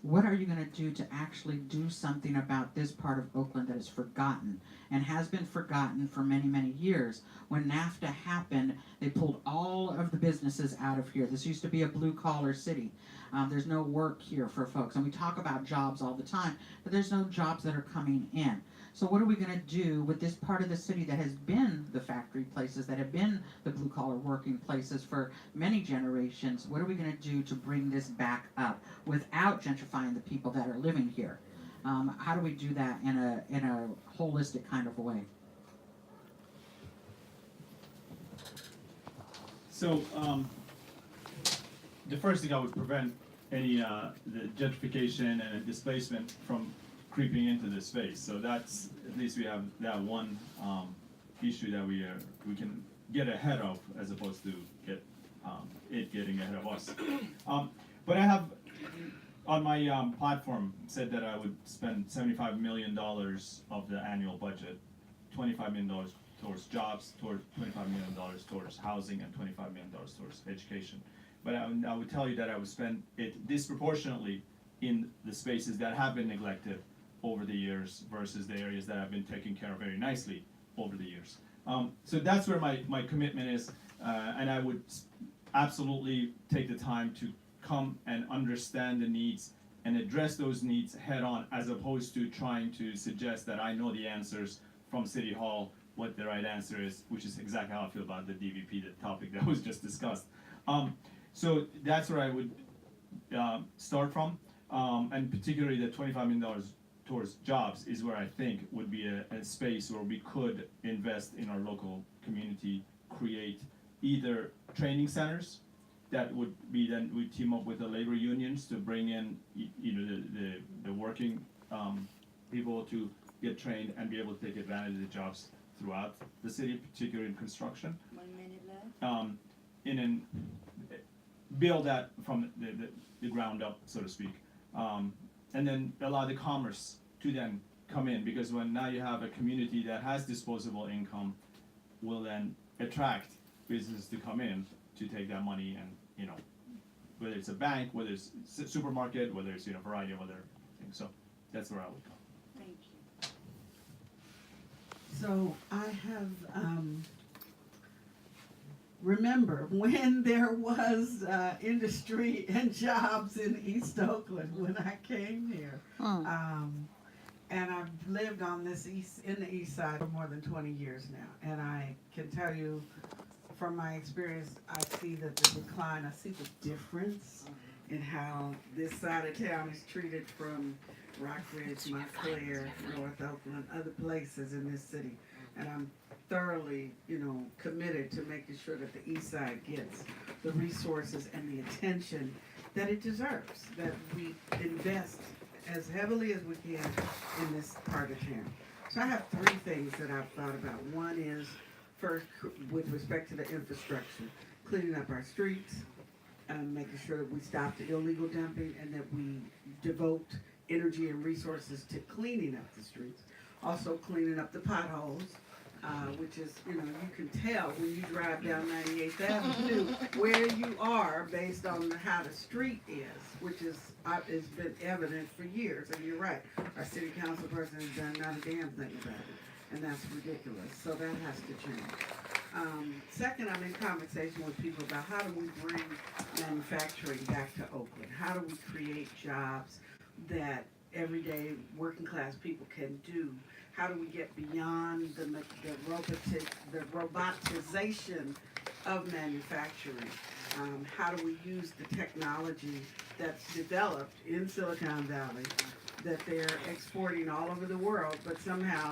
what are you going to do to actually do something about this part of Oakland that is forgotten and has been forgotten for many, many years? When NAFTA happened, they pulled all of the businesses out of here. This used to be a blue-collar city. There's no work here for folks. And we talk about jobs all the time, but there's no jobs that are coming in. So what are we going to do with this part of the city that has been the factory places, that have been the blue-collar working places for many generations? What are we going to do to bring this back up without gentrifying the people that are living here? How do we do that in a holistic kind of a way? So the first thing I would prevent any the gentrification and displacement from creeping into this space. So that's, at least we have that one issue that we can get ahead of, as opposed to getting ahead of us. But I have on my platform said that I would spend $75 million of the annual budget, $25 million towards jobs, $25 million towards housing, and $25 million towards education. But I would tell you that I would spend it disproportionately in the spaces that have been neglected over the years versus the areas that have been taken care of very nicely over the years. So that's where my commitment is, and I would absolutely take the time to come and understand the needs and address those needs head on, as opposed to trying to suggest that I know the answers from City Hall, what the right answer is, which is exactly how I feel about the DVP, the topic that was just discussed. So that's where I would start from. And particularly the $25 million towards jobs is where I think would be a space where we could invest in our local community, create either training centers that would be then we team up with the labor unions to bring in the working people to get trained and be able to take advantage of the jobs throughout the city, particularly in construction. 1 minute left. And build that from the ground up, so to speak. And then allow the commerce to then come in, because when now you have a community that has disposable income, will then attract business to come in to take that money and, whether it's a bank, whether it's a supermarket, whether it's, a variety of other things. So that's where I would go. Thank you. So I have, remember when there was industry and jobs in East Oakland when I came here. And I've lived on in the east side for more than 20 years now. And I can tell you from my experience, I see the decline, I see the difference in how this side of town is treated from Rockridge, Montclair, North Oakland, other places in this city. And I'm thoroughly, committed to making sure that the east side gets the resources and the attention that it deserves, that we invest as heavily as we can in this part of town. So I have 3 things that I've thought about. One is, first, with respect to the infrastructure, cleaning up our streets, making sure that we stop the illegal dumping and that we devote energy and resources to cleaning up the streets. Also cleaning up the potholes, which is, you can tell when you drive down 98th Avenue where you are based on how the street is, which is it's been evident for years. And you're right, our city council person has done not a damn thing about it, and that's ridiculous. So that has to change. Second, I'm in conversation with people about how do we bring manufacturing back to Oakland? How do we create jobs that everyday working class people can do? How do we get beyond the robotization of manufacturing? How do we use the technology that's developed in Silicon Valley that they're exporting all over the world, but somehow,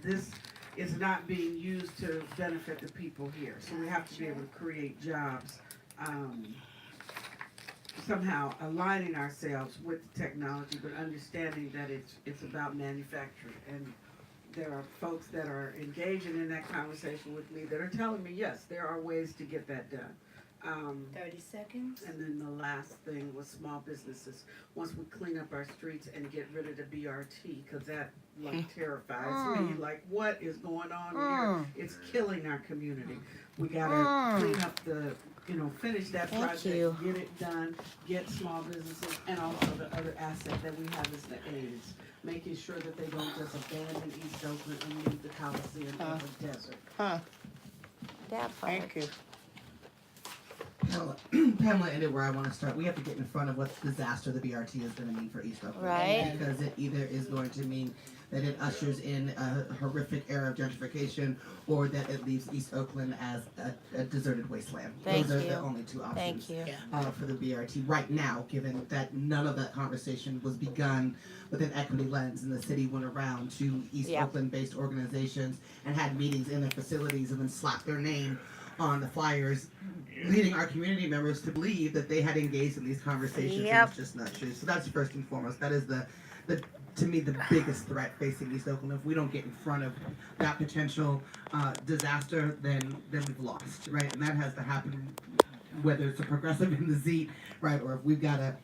this is not being used to benefit the people here. So we have to be able to create jobs, somehow aligning ourselves with the technology, but understanding that it's about manufacturing. And there are folks that are engaging in that conversation with me that are telling me, yes, there are ways to get that done. 30 seconds. And then the last thing was small businesses. Once we clean up our streets and get rid of the BRT, because that terrifies me. Like, what is going on here? It's killing our community. We gotta clean up the, finish that project, get it done, get small businesses, and also the other asset that we have is the aids. Making sure that they don't just abandon East Oakland and leave the Coliseum in the desert. Thank you. Pamela ended where I want to start. We have to get in front of what disaster the BRT is going to mean for East Oakland. Right. Because it either is going to mean that it ushers in a horrific era of gentrification, or that it leaves East Oakland as a deserted wasteland. Those are the only 2 options for the BRT right now, given that none of that conversation was begun with an equity lens, and the city went around to East Oakland-based organizations and had meetings in their facilities and then slapped their name on the flyers, leading our community members to believe that they had engaged in these conversations. And it's just not true. So that's first and foremost. That is to me, the biggest threat facing East Oakland. If we don't get in front of that potential disaster, then we've lost, right? And that has to happen, whether it's a progressive in the seat, right, or if we've got to,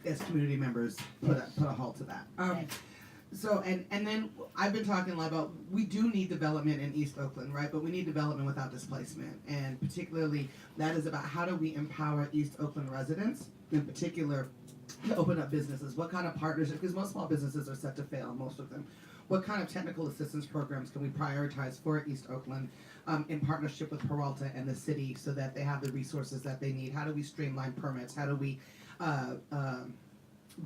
as community members, put a halt to that. So, and then I've been talking a lot about, we do need development in East Oakland, right? But we need development without displacement. And particularly, that is about how do we empower East Oakland residents, in particular, to open up businesses. What kind of partnership, because most small businesses are set to fail, most of them. What kind of technical assistance programs can we prioritize for East Oakland in partnership with Peralta and the city so that they have the resources that they need? How do we streamline permits? How do we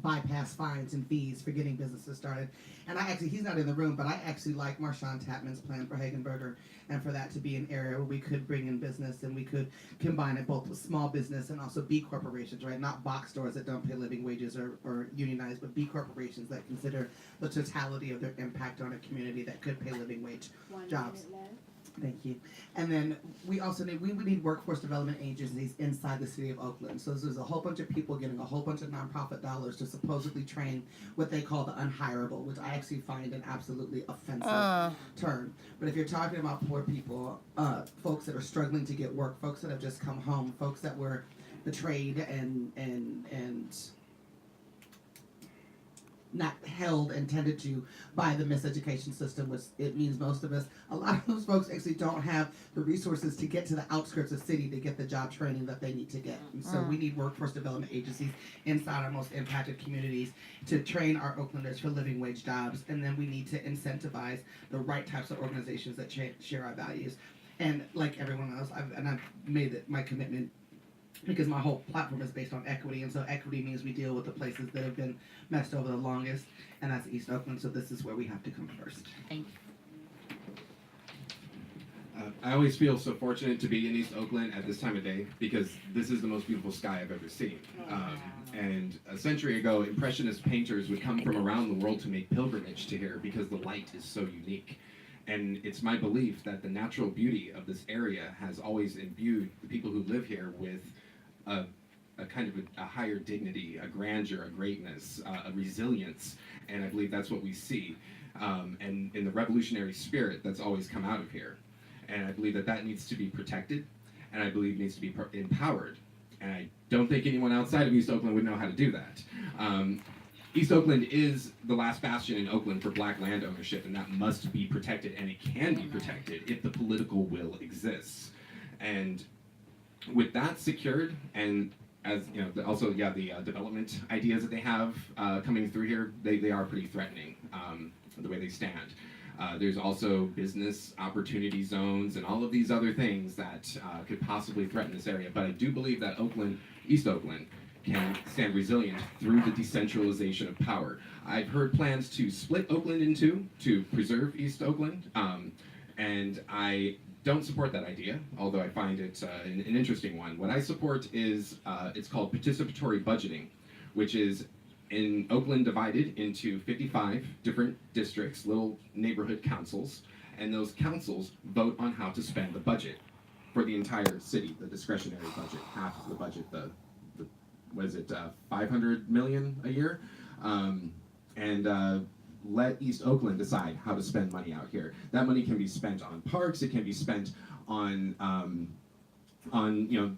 bypass fines and fees for getting businesses started. And he's not in the room, but I actually like Marshawn Tapman's plan for Hagenberger, and for that to be an area where we could bring in business and we could combine it both with small business and also B corporations, right? Not box stores that don't pay living wages or unionize, but B corporations that consider the totality of their impact on a community that could pay living wage jobs. Thank you. And then we also would need workforce development agencies inside the city of Oakland. So there's a whole bunch of people getting a whole bunch of nonprofit dollars to supposedly train what they call the unhireable, which I actually find an absolutely offensive term. But if you're talking about poor people, folks that are struggling to get work, folks that have just come home, folks that were betrayed and not held and tended to by the miseducation system, which it means most of us, a lot of those folks actually don't have the resources to get to the outskirts of the city to get the job training that they need to get. And so we need workforce development agencies inside our most impacted communities to train our Oaklanders for living wage jobs. And then we need to incentivize the right types of organizations that share our values. And like everyone else, I've made it my commitment, because my whole platform is based on equity, and so equity means we deal with the places that have been messed over the longest, and that's East Oakland, so this is where we have to come first. Thank you. I always feel so fortunate to be in East Oakland at this time of day, because this is the most beautiful sky I've ever seen. And a century ago, Impressionist painters would come from around the world to make pilgrimage to here because the light is so unique. And it's my belief that the natural beauty of this area has always imbued the people who live here with a kind of a higher dignity, a grandeur, a greatness, a resilience, and I believe that's what we see. And in the revolutionary spirit that's always come out of here. And I believe that needs to be protected, and I believe needs to be empowered. And I don't think anyone outside of East Oakland would know how to do that. East Oakland is the last bastion in Oakland for black land ownership, and that must be protected, and it can be protected if the political will exists. And with that secured, and as you know, also the development ideas that they have coming through here, they are pretty threatening the way they stand. There's also business opportunity zones and all of these other things that could possibly threaten this area. But I do believe that East Oakland, can stand resilient through the decentralization of power. I've heard plans to split Oakland in two to preserve East Oakland, and I don't support that idea, although I find it an interesting one. What I support is, it's called participatory budgeting, which is in Oakland divided into 55 different districts, little neighborhood councils, and those councils vote on how to spend the budget for the entire city, the discretionary budget, half of the budget, what is it, 500 million a year? Let East Oakland decide how to spend money out here. That money can be spent on parks, it can be spent on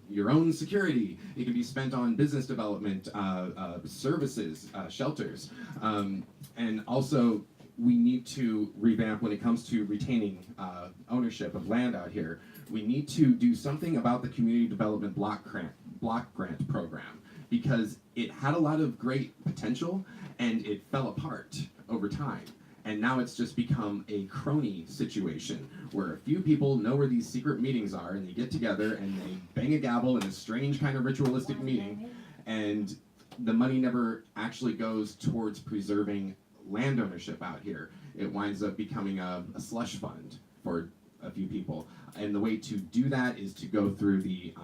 your own security, it can be spent on business development, services, shelters, and also we need to revamp when it comes to retaining ownership of land out here. We need to do something about the community development block grant program, because it had a lot of great potential and it fell apart over time. And now it's just become a crony situation where a few people know where these secret meetings are and they get together and they bang a gavel in a strange kind of ritualistic meeting, and the money never actually goes towards preserving land ownership out here. It winds up becoming a slush fund for a few people. And the way to do that is to go through the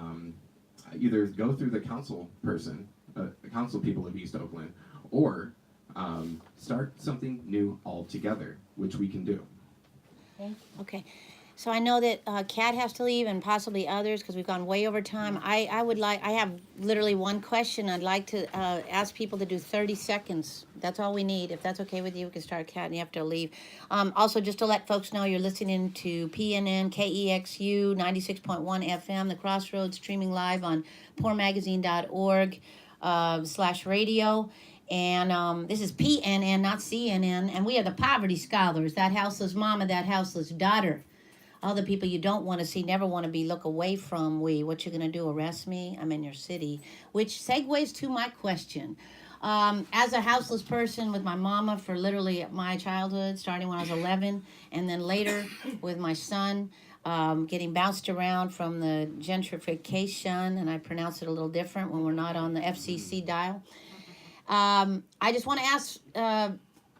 either go through the council person, the council people of East Oakland, or start something new altogether, which we can do. Okay. So I know that Kat has to leave and possibly others because we've gone way over time. I have literally one question. I'd like to ask people to do 30 seconds. That's all we need. If that's okay with you, we can start, Kat, and you have to leave. Also, just to let folks know, you're listening to PNNKEXU 96.1 FM, The Crossroads, streaming live on poormagazine.org/radio. And this is PNN, not CNN. And we are the Poverty Scholars, that houseless mama, that houseless daughter. All the people you don't want to see, never want to be, look away from. What you going to do, arrest me? I'm in your city. Which segues to my question. As a houseless person with my mama for literally my childhood, starting when I was 11, and then later with my son, getting bounced around from the gentrification, and I pronounce it a little different when we're not on the FCC dial. I just want to ask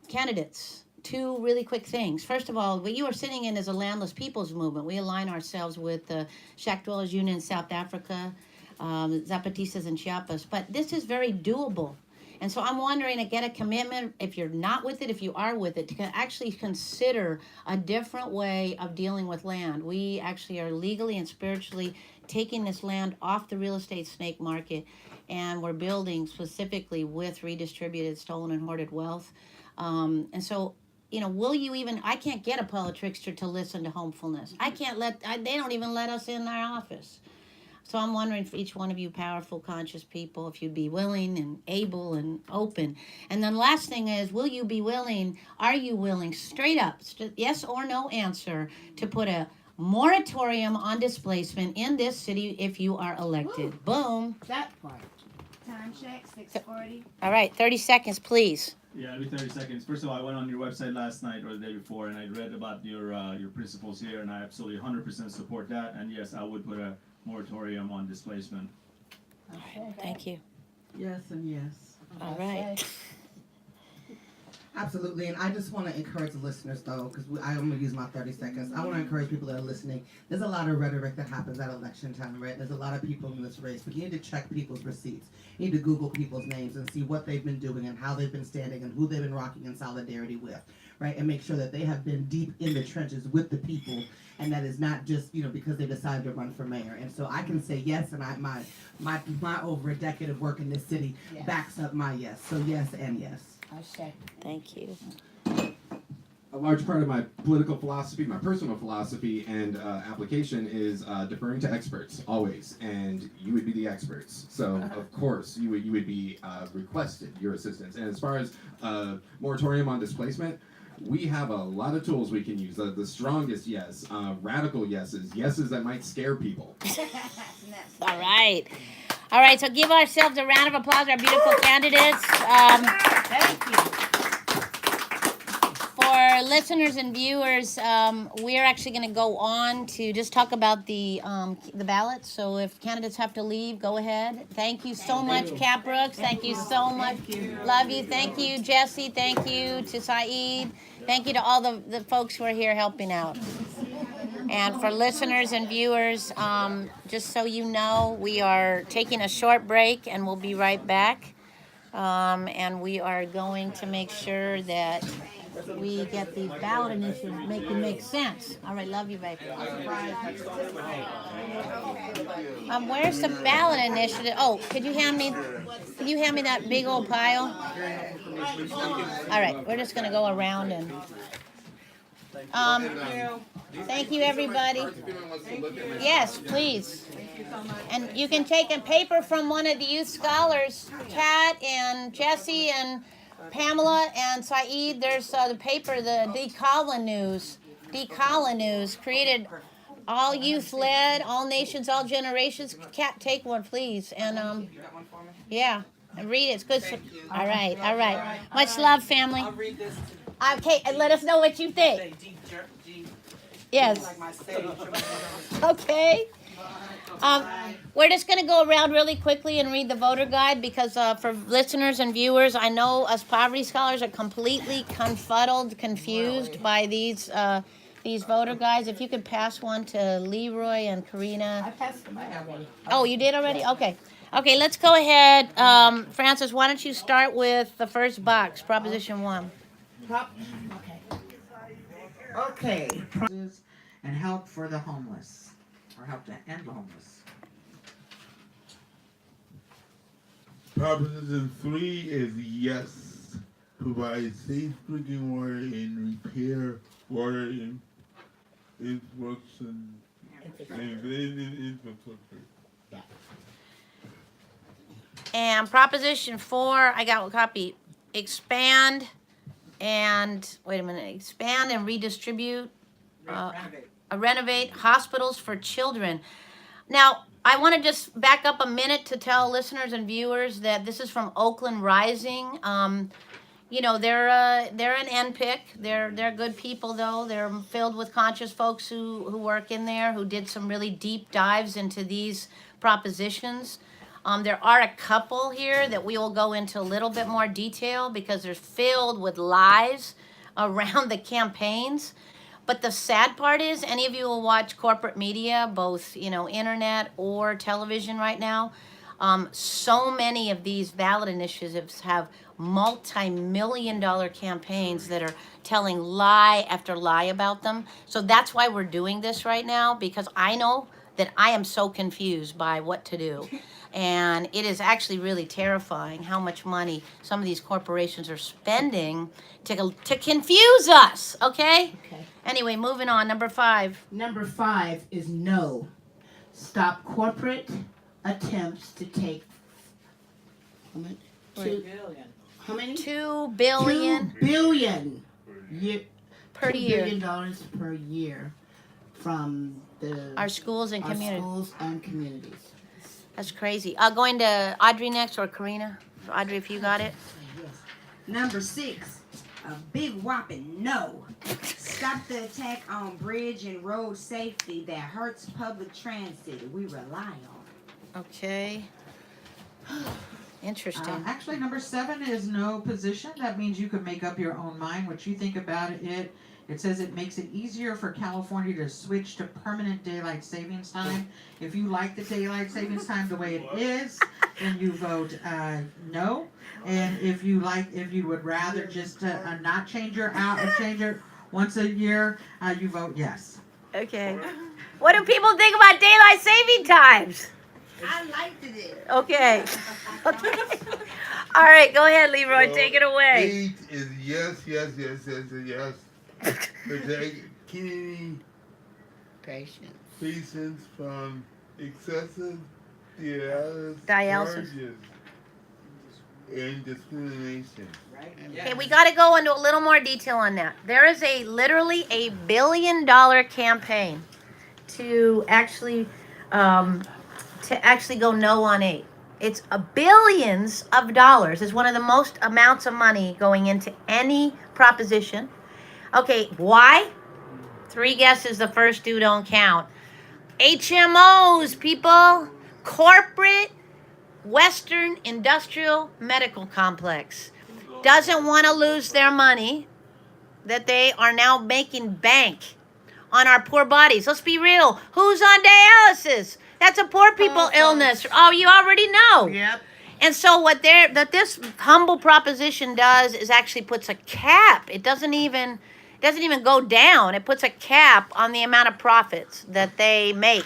candidates two really quick things. First of all, what you are sitting in is a landless people's movement. We align ourselves with the Shack Dwellers Union in South Africa, Zapatistas in Chiapas, but this is very doable. And so I'm wondering to get a commitment, if you're not with it, if you are with it, to actually consider a different way of dealing with land. We actually are legally and spiritually taking this land off the real estate snake market, and we're building specifically with redistributed, stolen, and hoarded wealth. And so, will you even, I can't get a politrickster to listen to homefulness. I can't they don't even let us in our office. So I'm wondering for each one of you powerful, conscious people, if you'd be willing and able and open. And then last thing is, will you be willing, are you willing, straight up, yes or no answer, to put a moratorium on displacement in this city if you are elected? Woo. Boom. That part. Time check, 6:40. All right, 30 seconds, please. Yeah, every 30 seconds. First of all, I went on your website last night or the day before, and I read about your principles here, and I absolutely 100% support that. And yes, I would put a moratorium on displacement. Okay. Thank you. Yes and yes. All right. Absolutely, and I just want to encourage the listeners, though, because I'm going to use my 30 seconds. I want to encourage people that are listening. There's a lot of rhetoric that happens at election time, right? There's a lot of people in this race, but you need to check people's receipts. You need to Google people's names and see what they've been doing and how they've been standing and who they've been rocking in solidarity with, right? And make sure that they have been deep in the trenches with the people, and that is not just, because they decided to run for mayor. And so I can say yes, and my over a decade of work in this city backs up my yes. So yes and yes. Thank you. A large part of my political philosophy, my personal philosophy and application is deferring to experts, always. And you would be the experts. So, of course, you would be requested your assistance. And as far as moratorium on displacement, we have a lot of tools we can use. The strongest yes, radical yeses that might scare people. All right. All right, so give ourselves a round of applause, our beautiful candidates. Thank you. For listeners and viewers, we're actually going to go on to just talk about the ballots. So if candidates have to leave, go ahead. Thank you so much, Kat Brooks. Thank you so much. Love you. Thank you, Jesse. Thank you to Saeed. Thank you to all the folks who are here helping out. And for listeners and viewers, just so you know, we are taking a short break and we'll be right back. And we are going to make sure that we get these ballot initiatives make sense. All right, love you, baby. Where's the ballot initiative? Oh, could you hand me that big old pile? All right, we're just gonna go around and. Thank you, everybody. Yes, please. And you can take a paper from one of the youth scholars, Kat and Jesse and Pamela and Saeed. There's the paper, the Decolon News, created all youth-led, all nations, all generations. Kat, take one, please. And yeah, and read it. It's good. All right. Much love, family. I'll read this. Okay, and let us know what you think. Yes. Okay. We're just going to go around really quickly and read the voter guide because for listeners and viewers, I know us poverty scholars are completely confuddled, confused by these voter guides. If you could pass one to Leroy and Karina. I passed them already. Oh, you did already? Okay. Okay, let's go ahead. Francis, why don't you start with the first box, Proposition 1. Okay. And help for the homeless, or help to end the homeless. Proposition 3 is yes. Provide safe drinking water and repair water infrastructure. And Proposition 4, I got a copy. Expand and redistribute, renovate hospitals for children. Now, I want to just back up a minute to tell listeners and viewers that this is from Oakland Rising. They're an NPIC. They're good people, though. They're filled with conscious folks who work in there, who did some really deep dives into these propositions. There are a couple here that we will go into a little bit more detail because they're filled with lies around the campaigns. But the sad part is, any of you will watch corporate media, both internet or television right now. So many of these ballot initiatives have multi-million-dollar campaigns that are telling lie after lie about them. So that's why we're doing this right now, because I know that I am so confused by what to do. And it is actually really terrifying how much money some of these corporations are spending to confuse us, okay? Okay. Anyway, moving on, number 5. Number 5 is no. Stop corporate attempts to take how many? How many? $2 billion $2 billion per $2 year. billion dollars per year from Our schools and our community. schools and communities. That's crazy. Going to Audrey next, or Karina. Audrey, if you got it. Number 6, a big whopping no. Stop the attack on bridge and road safety that hurts public transit we rely on. Okay. Interesting. Actually, number 7 is no position. That means you can make up your own mind what you think about it. It says it makes it easier for California to switch to permanent daylight savings time. If you like the daylight savings time the way it is, then you vote no. And if you would rather just not change change it once a year, you vote yes. Okay. What do people think about daylight saving times? I liked it. Okay. Okay. All right, go ahead, Leroy. So, Take it away. 8 is yes, yes, yes, yes, and yes. Protect kidney patients from excessive dialysis charges and discrimination. Okay, we got to go into a little more detail on that. There is literally a $1 billion campaign to actually go no on 8. It's billions of dollars. It's one of the most amounts of money going into any proposition. Okay, why? 3 guesses. The first 2 don't count. HMOs, people. Corporate Western Industrial Medical Complex doesn't want to lose their money that they are now making bank on our poor bodies. Let's be real. Who's on dialysis? That's a poor people illness. Oh, you already know. Yep. And so what this humble proposition does is actually puts a cap. It doesn't even go down. It puts a cap on the amount of profits that they make.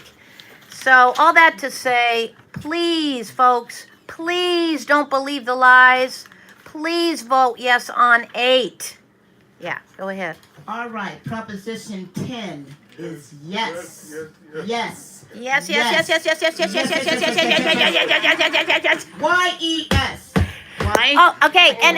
So all that to say, please, folks, please don't believe the lies. Please vote yes on 8. Yeah, go ahead. All right. Proposition 10 is yes. Yes. Yes, yes, yes, yes, yes, yes, yes, yes, yes, yes, yes, yes, yes, yes, yes, yes, yes. Y-E-S. Why? Oh, okay, and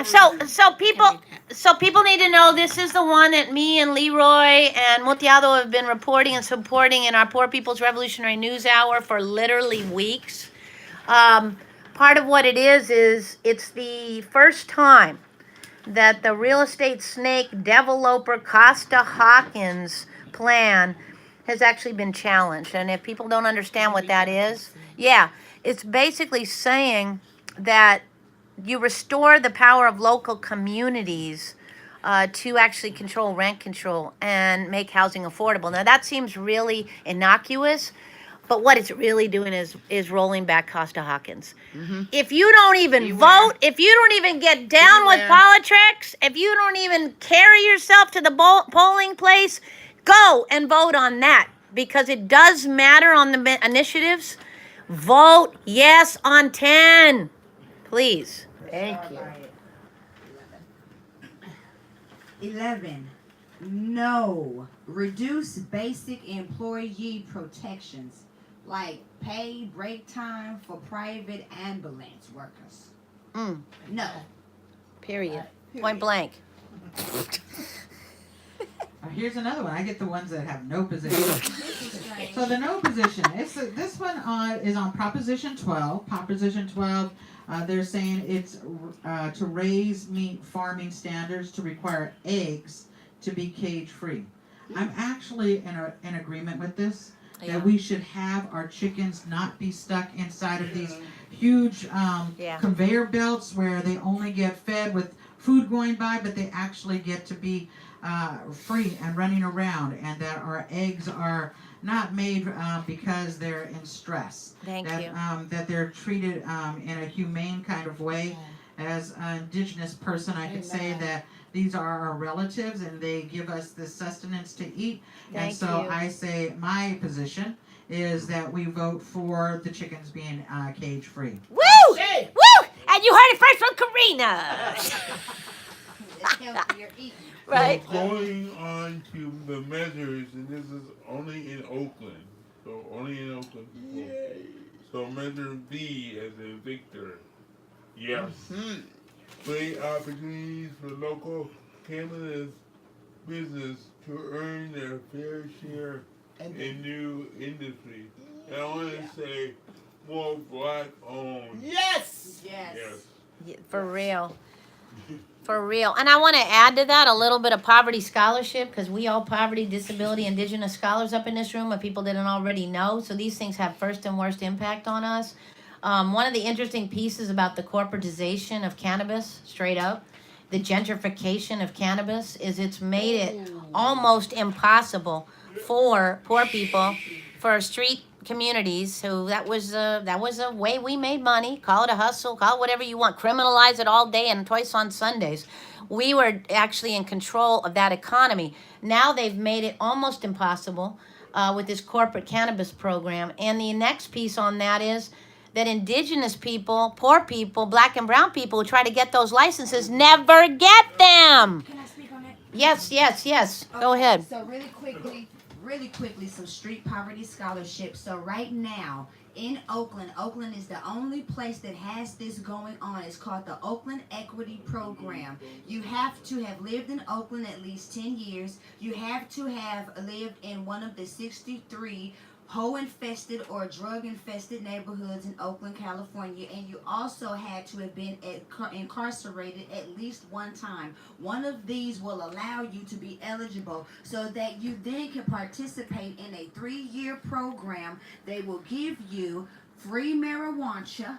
so people need to know this is the one that me and Leroy and Mutiado have been reporting and supporting in our Poor People's Revolutionary News Hour for literally weeks. Part of what it is it's the first time that the real estate snake developer Costa Hawkins plan has actually been challenged. And if people don't understand what that is, yeah, it's basically saying that you restore the power of local communities to actually control rent control and make housing affordable. Now that seems really innocuous, but what it's really doing is rolling back Costa Hawkins. Mm-hmm. If you don't even vote, if you don't even get down with politics, if you don't even carry yourself to the polling place, go and vote on that, because it does matter on the initiatives. Vote yes on 10, please. Thank you. 11, no. Reduce basic employee protections like paid break time for private ambulance workers. No. Period. Point blank. Here's another one. I get the ones that have no position. So the no position. This one is on Proposition 12. Proposition 12. They're saying it's to raise meat farming standards to require eggs to be cage free. I'm actually in agreement with this. Yeah. that we should have our chickens not be stuck inside of these huge conveyor belts where they only get fed with food going by, but they actually get to be free and running around, and that our eggs are not made because they're in stress. Thank you. That they're treated in a humane kind of way. As an indigenous person, I could say that these are our relatives and they give us the sustenance to eat. And so I say my position is that we vote for the chickens being cage free. Woo! Woo! And you heard it first from Karina. It's healthier eating. Right. So going on to the measures, and this is only in Oakland. So only in Oakland. So measure B as in Victor. Yes. Create opportunities for local cannabis business to earn their fair share in new industry. And I want to say more black owned. Yes. For real. For real. And I want to add to that a little bit of poverty scholarship, because we all poverty, disability, indigenous scholars up in this room, if people didn't already know. So these things have first and worst impact on us. One of the interesting pieces about the corporatization of cannabis, straight up, the gentrification of cannabis, is it's made it almost impossible for poor people, for street communities who that was a way we made money. Call it a hustle, call it whatever you want, criminalize it all day and twice on Sundays. We were actually in control of that economy. Now they've made it almost impossible with this corporate cannabis program. And the next piece on that is that indigenous people, poor people, black and brown people who try to get those licenses never get them. Can I speak on that? Yes. Go ahead. So really quickly, some street poverty scholarships. So right now in Oakland is the only place that has this going on. It's called the Oakland Equity Program. You have to have lived in Oakland at least 10 years. You have to have lived in one of the 63 hoe-infested or drug-infested neighborhoods in Oakland, California, and you also had to have been incarcerated at least one time. One of these will allow you to be eligible so that you then can participate in a 3-year program. They will give you free marijuana,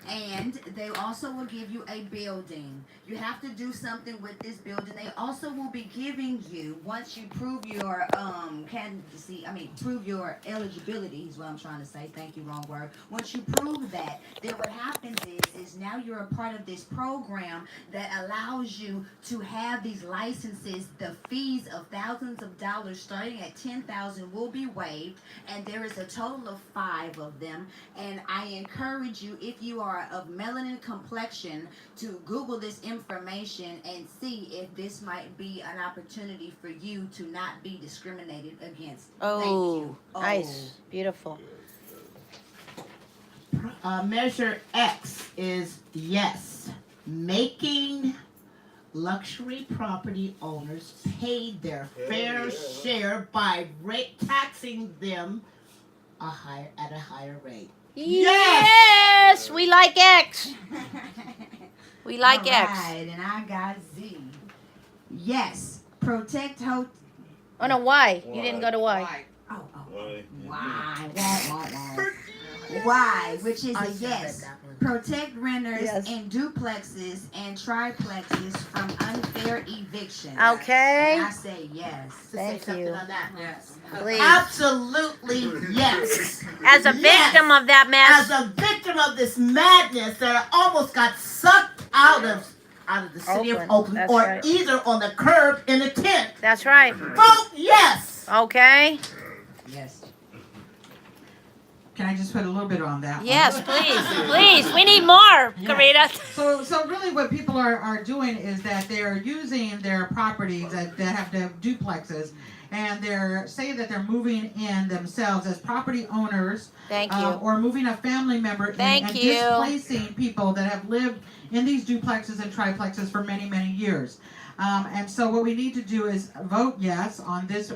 and they also will give you a building. You have to do something with this building. They also will be giving you, once you prove your prove your eligibility is what I'm trying to say. Thank you, wrong word. Once you prove that, then what happens is now you're a part of this program that allows you to have these licenses. The fees of thousands of dollars starting at $10,000 will be waived, and there is a total of 5 of them. And I encourage you, if you are of melanin complexion, to Google this information and see if this might be an opportunity for you to not be discriminated against. Thank you. Nice. Beautiful. Measure X is yes, making luxury property owners pay their fair share by taxing them at a higher rate. Yes, we like X. We like X. Right, and I got Z. Yes, protect Oh no, Y. You didn't go to Y. Why? Which is a yes. Protect renters in duplexes and triplexes from unfair eviction. Okay. And I say yes. Thank you. On that. Yes. Please. Absolutely yes. As a victim of that mess. As a victim of this madness that I almost got sucked out of the city of Oakland, That's or right. either on the curb in a tent. That's right. Vote yes. Okay. Yes. Can I just put a little bit on that? Yes, please. We need more, Karina. So really what people are doing is that they're using their properties that have the duplexes, and they're saying that they're moving in themselves as property owners. Thank you. Or moving a family member in and displacing people that have lived in these duplexes and triplexes for many, many years. And so what we need to do is vote yes on this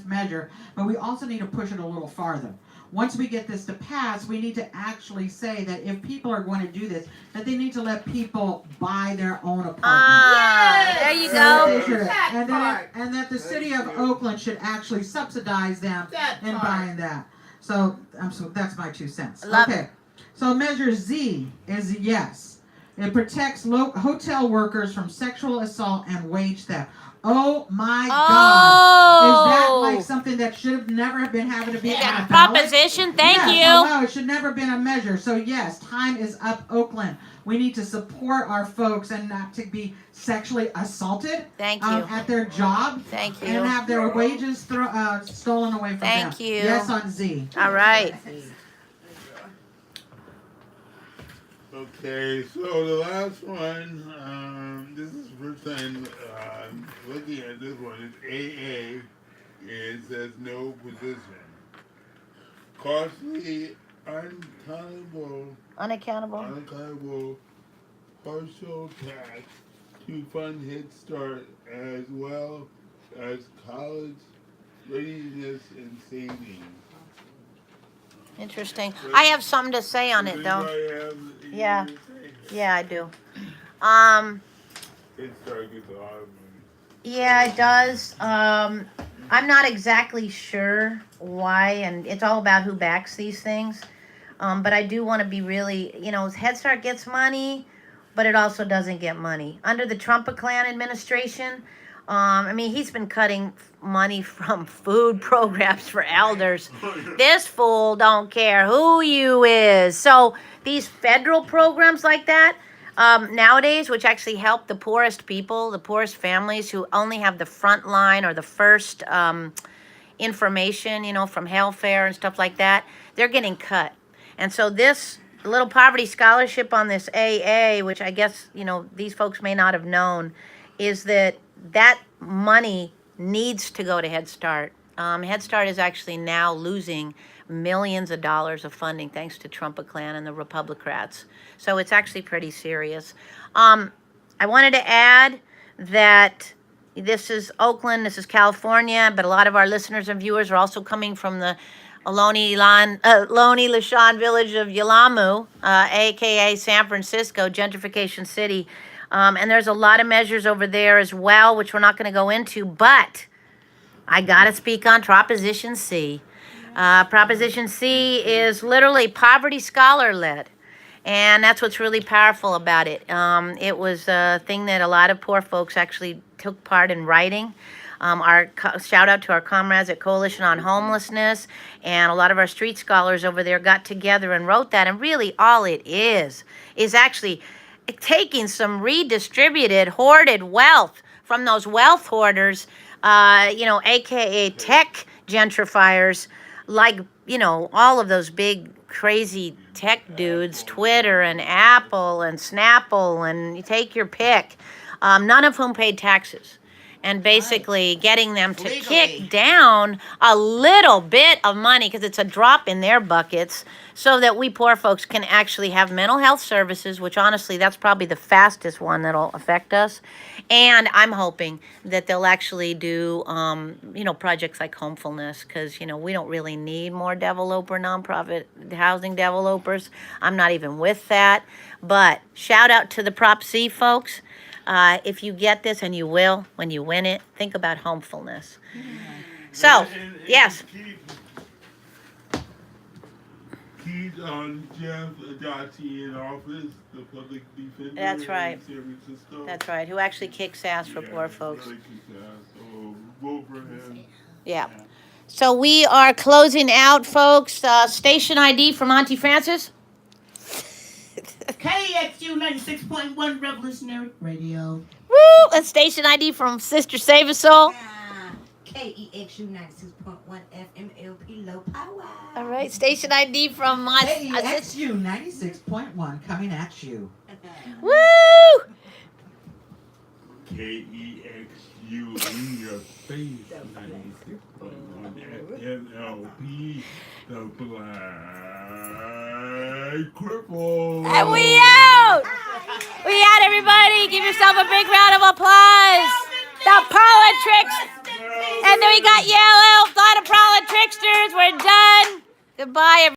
measure, but we also need to push it a little farther. once we get this to pass, we need to actually say that if people are going to do this, that they need to let people buy their own apartments. There you So go. they should- That and part. that the city of Oakland should actually subsidize them That in part. buying that. So that's my 2 cents. Love Okay. So measure Z is yes. It protects hotel workers from sexual assault and wage theft. Oh my God! Is that like something that should have never been having to be on a ballot? Proposition, thank Yes, you. oh, wow, it should never have been a measure. So yes, time is up, Oakland. We need to support our folks and not to be sexually assaulted Thank you. at their job Thank you. and have their wages stolen away from them. Thank you. Yes on Z. All right. Okay, so the last one, this is the first time looking at this one, is AA. It says no position. Costly, unaccountable partial tax to fund Head Start as well as college readiness and savings. Interesting. I have something to say on it, though. Yeah. Yeah, I do. Head Start gets a lot of money. Yeah, it does. I'm not exactly sure why, and it's all about who backs these things. But I do want to be really, Head Start gets money, but it also doesn't get money. Under the Trump-Clan administration, he's been cutting money from food programs for elders. This fool don't care who you is. So these federal programs like that, nowadays, which actually help the poorest people, the poorest families who only have the front line or the first information, from health fair and stuff like that, they're getting cut. And so this little poverty scholarship on this AA, which I guess, these folks may not have known, is that money needs to go to Head Start. Head Start is actually now losing millions of dollars of funding thanks to Trump-Clan and the Republicrats. So it's actually pretty serious. I wanted to add that this is Oakland, this is California, but a lot of our listeners and viewers are also coming from the Ohlone Lashawn village of Yalamu, aka San Francisco, gentrification city. And there's a lot of measures over there as well, which we're not going to go into, but I got to speak on Proposition C. Proposition C is literally poverty scholar-led, and that's what's really powerful about it. It was a thing that a lot of poor folks actually took part in writing. Shout out to our comrades at Coalition on Homelessness, and a lot of our street scholars over there got together and wrote that, and really all it is actually taking some redistributed, hoarded wealth from those wealth hoarders, aka tech gentrifiers, like, all of those big crazy tech dudes, Twitter and Apple and Snapple, and you take your pick, none of whom paid taxes. And basically getting them to kick down a little bit of money, because it's a drop in their buckets, so that we poor folks can actually have mental health services, which honestly, that's probably the fastest one that'll affect us. And I'm hoping that they'll actually do, projects like Homefulness, because, we don't really need more developer, nonprofit housing developers. I'm not even with that. But shout out to the Prop C folks. If you get this, and you will when you win it, think about Homefulness. So, yes. He's on Jeff Adachi in office, the public defender. That's right. In San Francisco. That's right. Who actually kicks ass for poor folks. Really kicks ass, so vote for him. Yeah. So we are closing out, folks. Station ID from Auntie Francis. KEXU 96.1 Revolutionary Radio. Woo! That's station ID from Sister Save a Soul. KEXU 96.1 FMLP Low Power. All right, station ID from my KEXU 96.1 coming at you. Woo! KEXU in your face. 96.1 FMLP, the Black Cripple. And we out! We out, everybody. Give yourself a big round of applause. The Politricks. And then we got Yale Elf, a lot of Politricksters. We're done. Goodbye, everybody.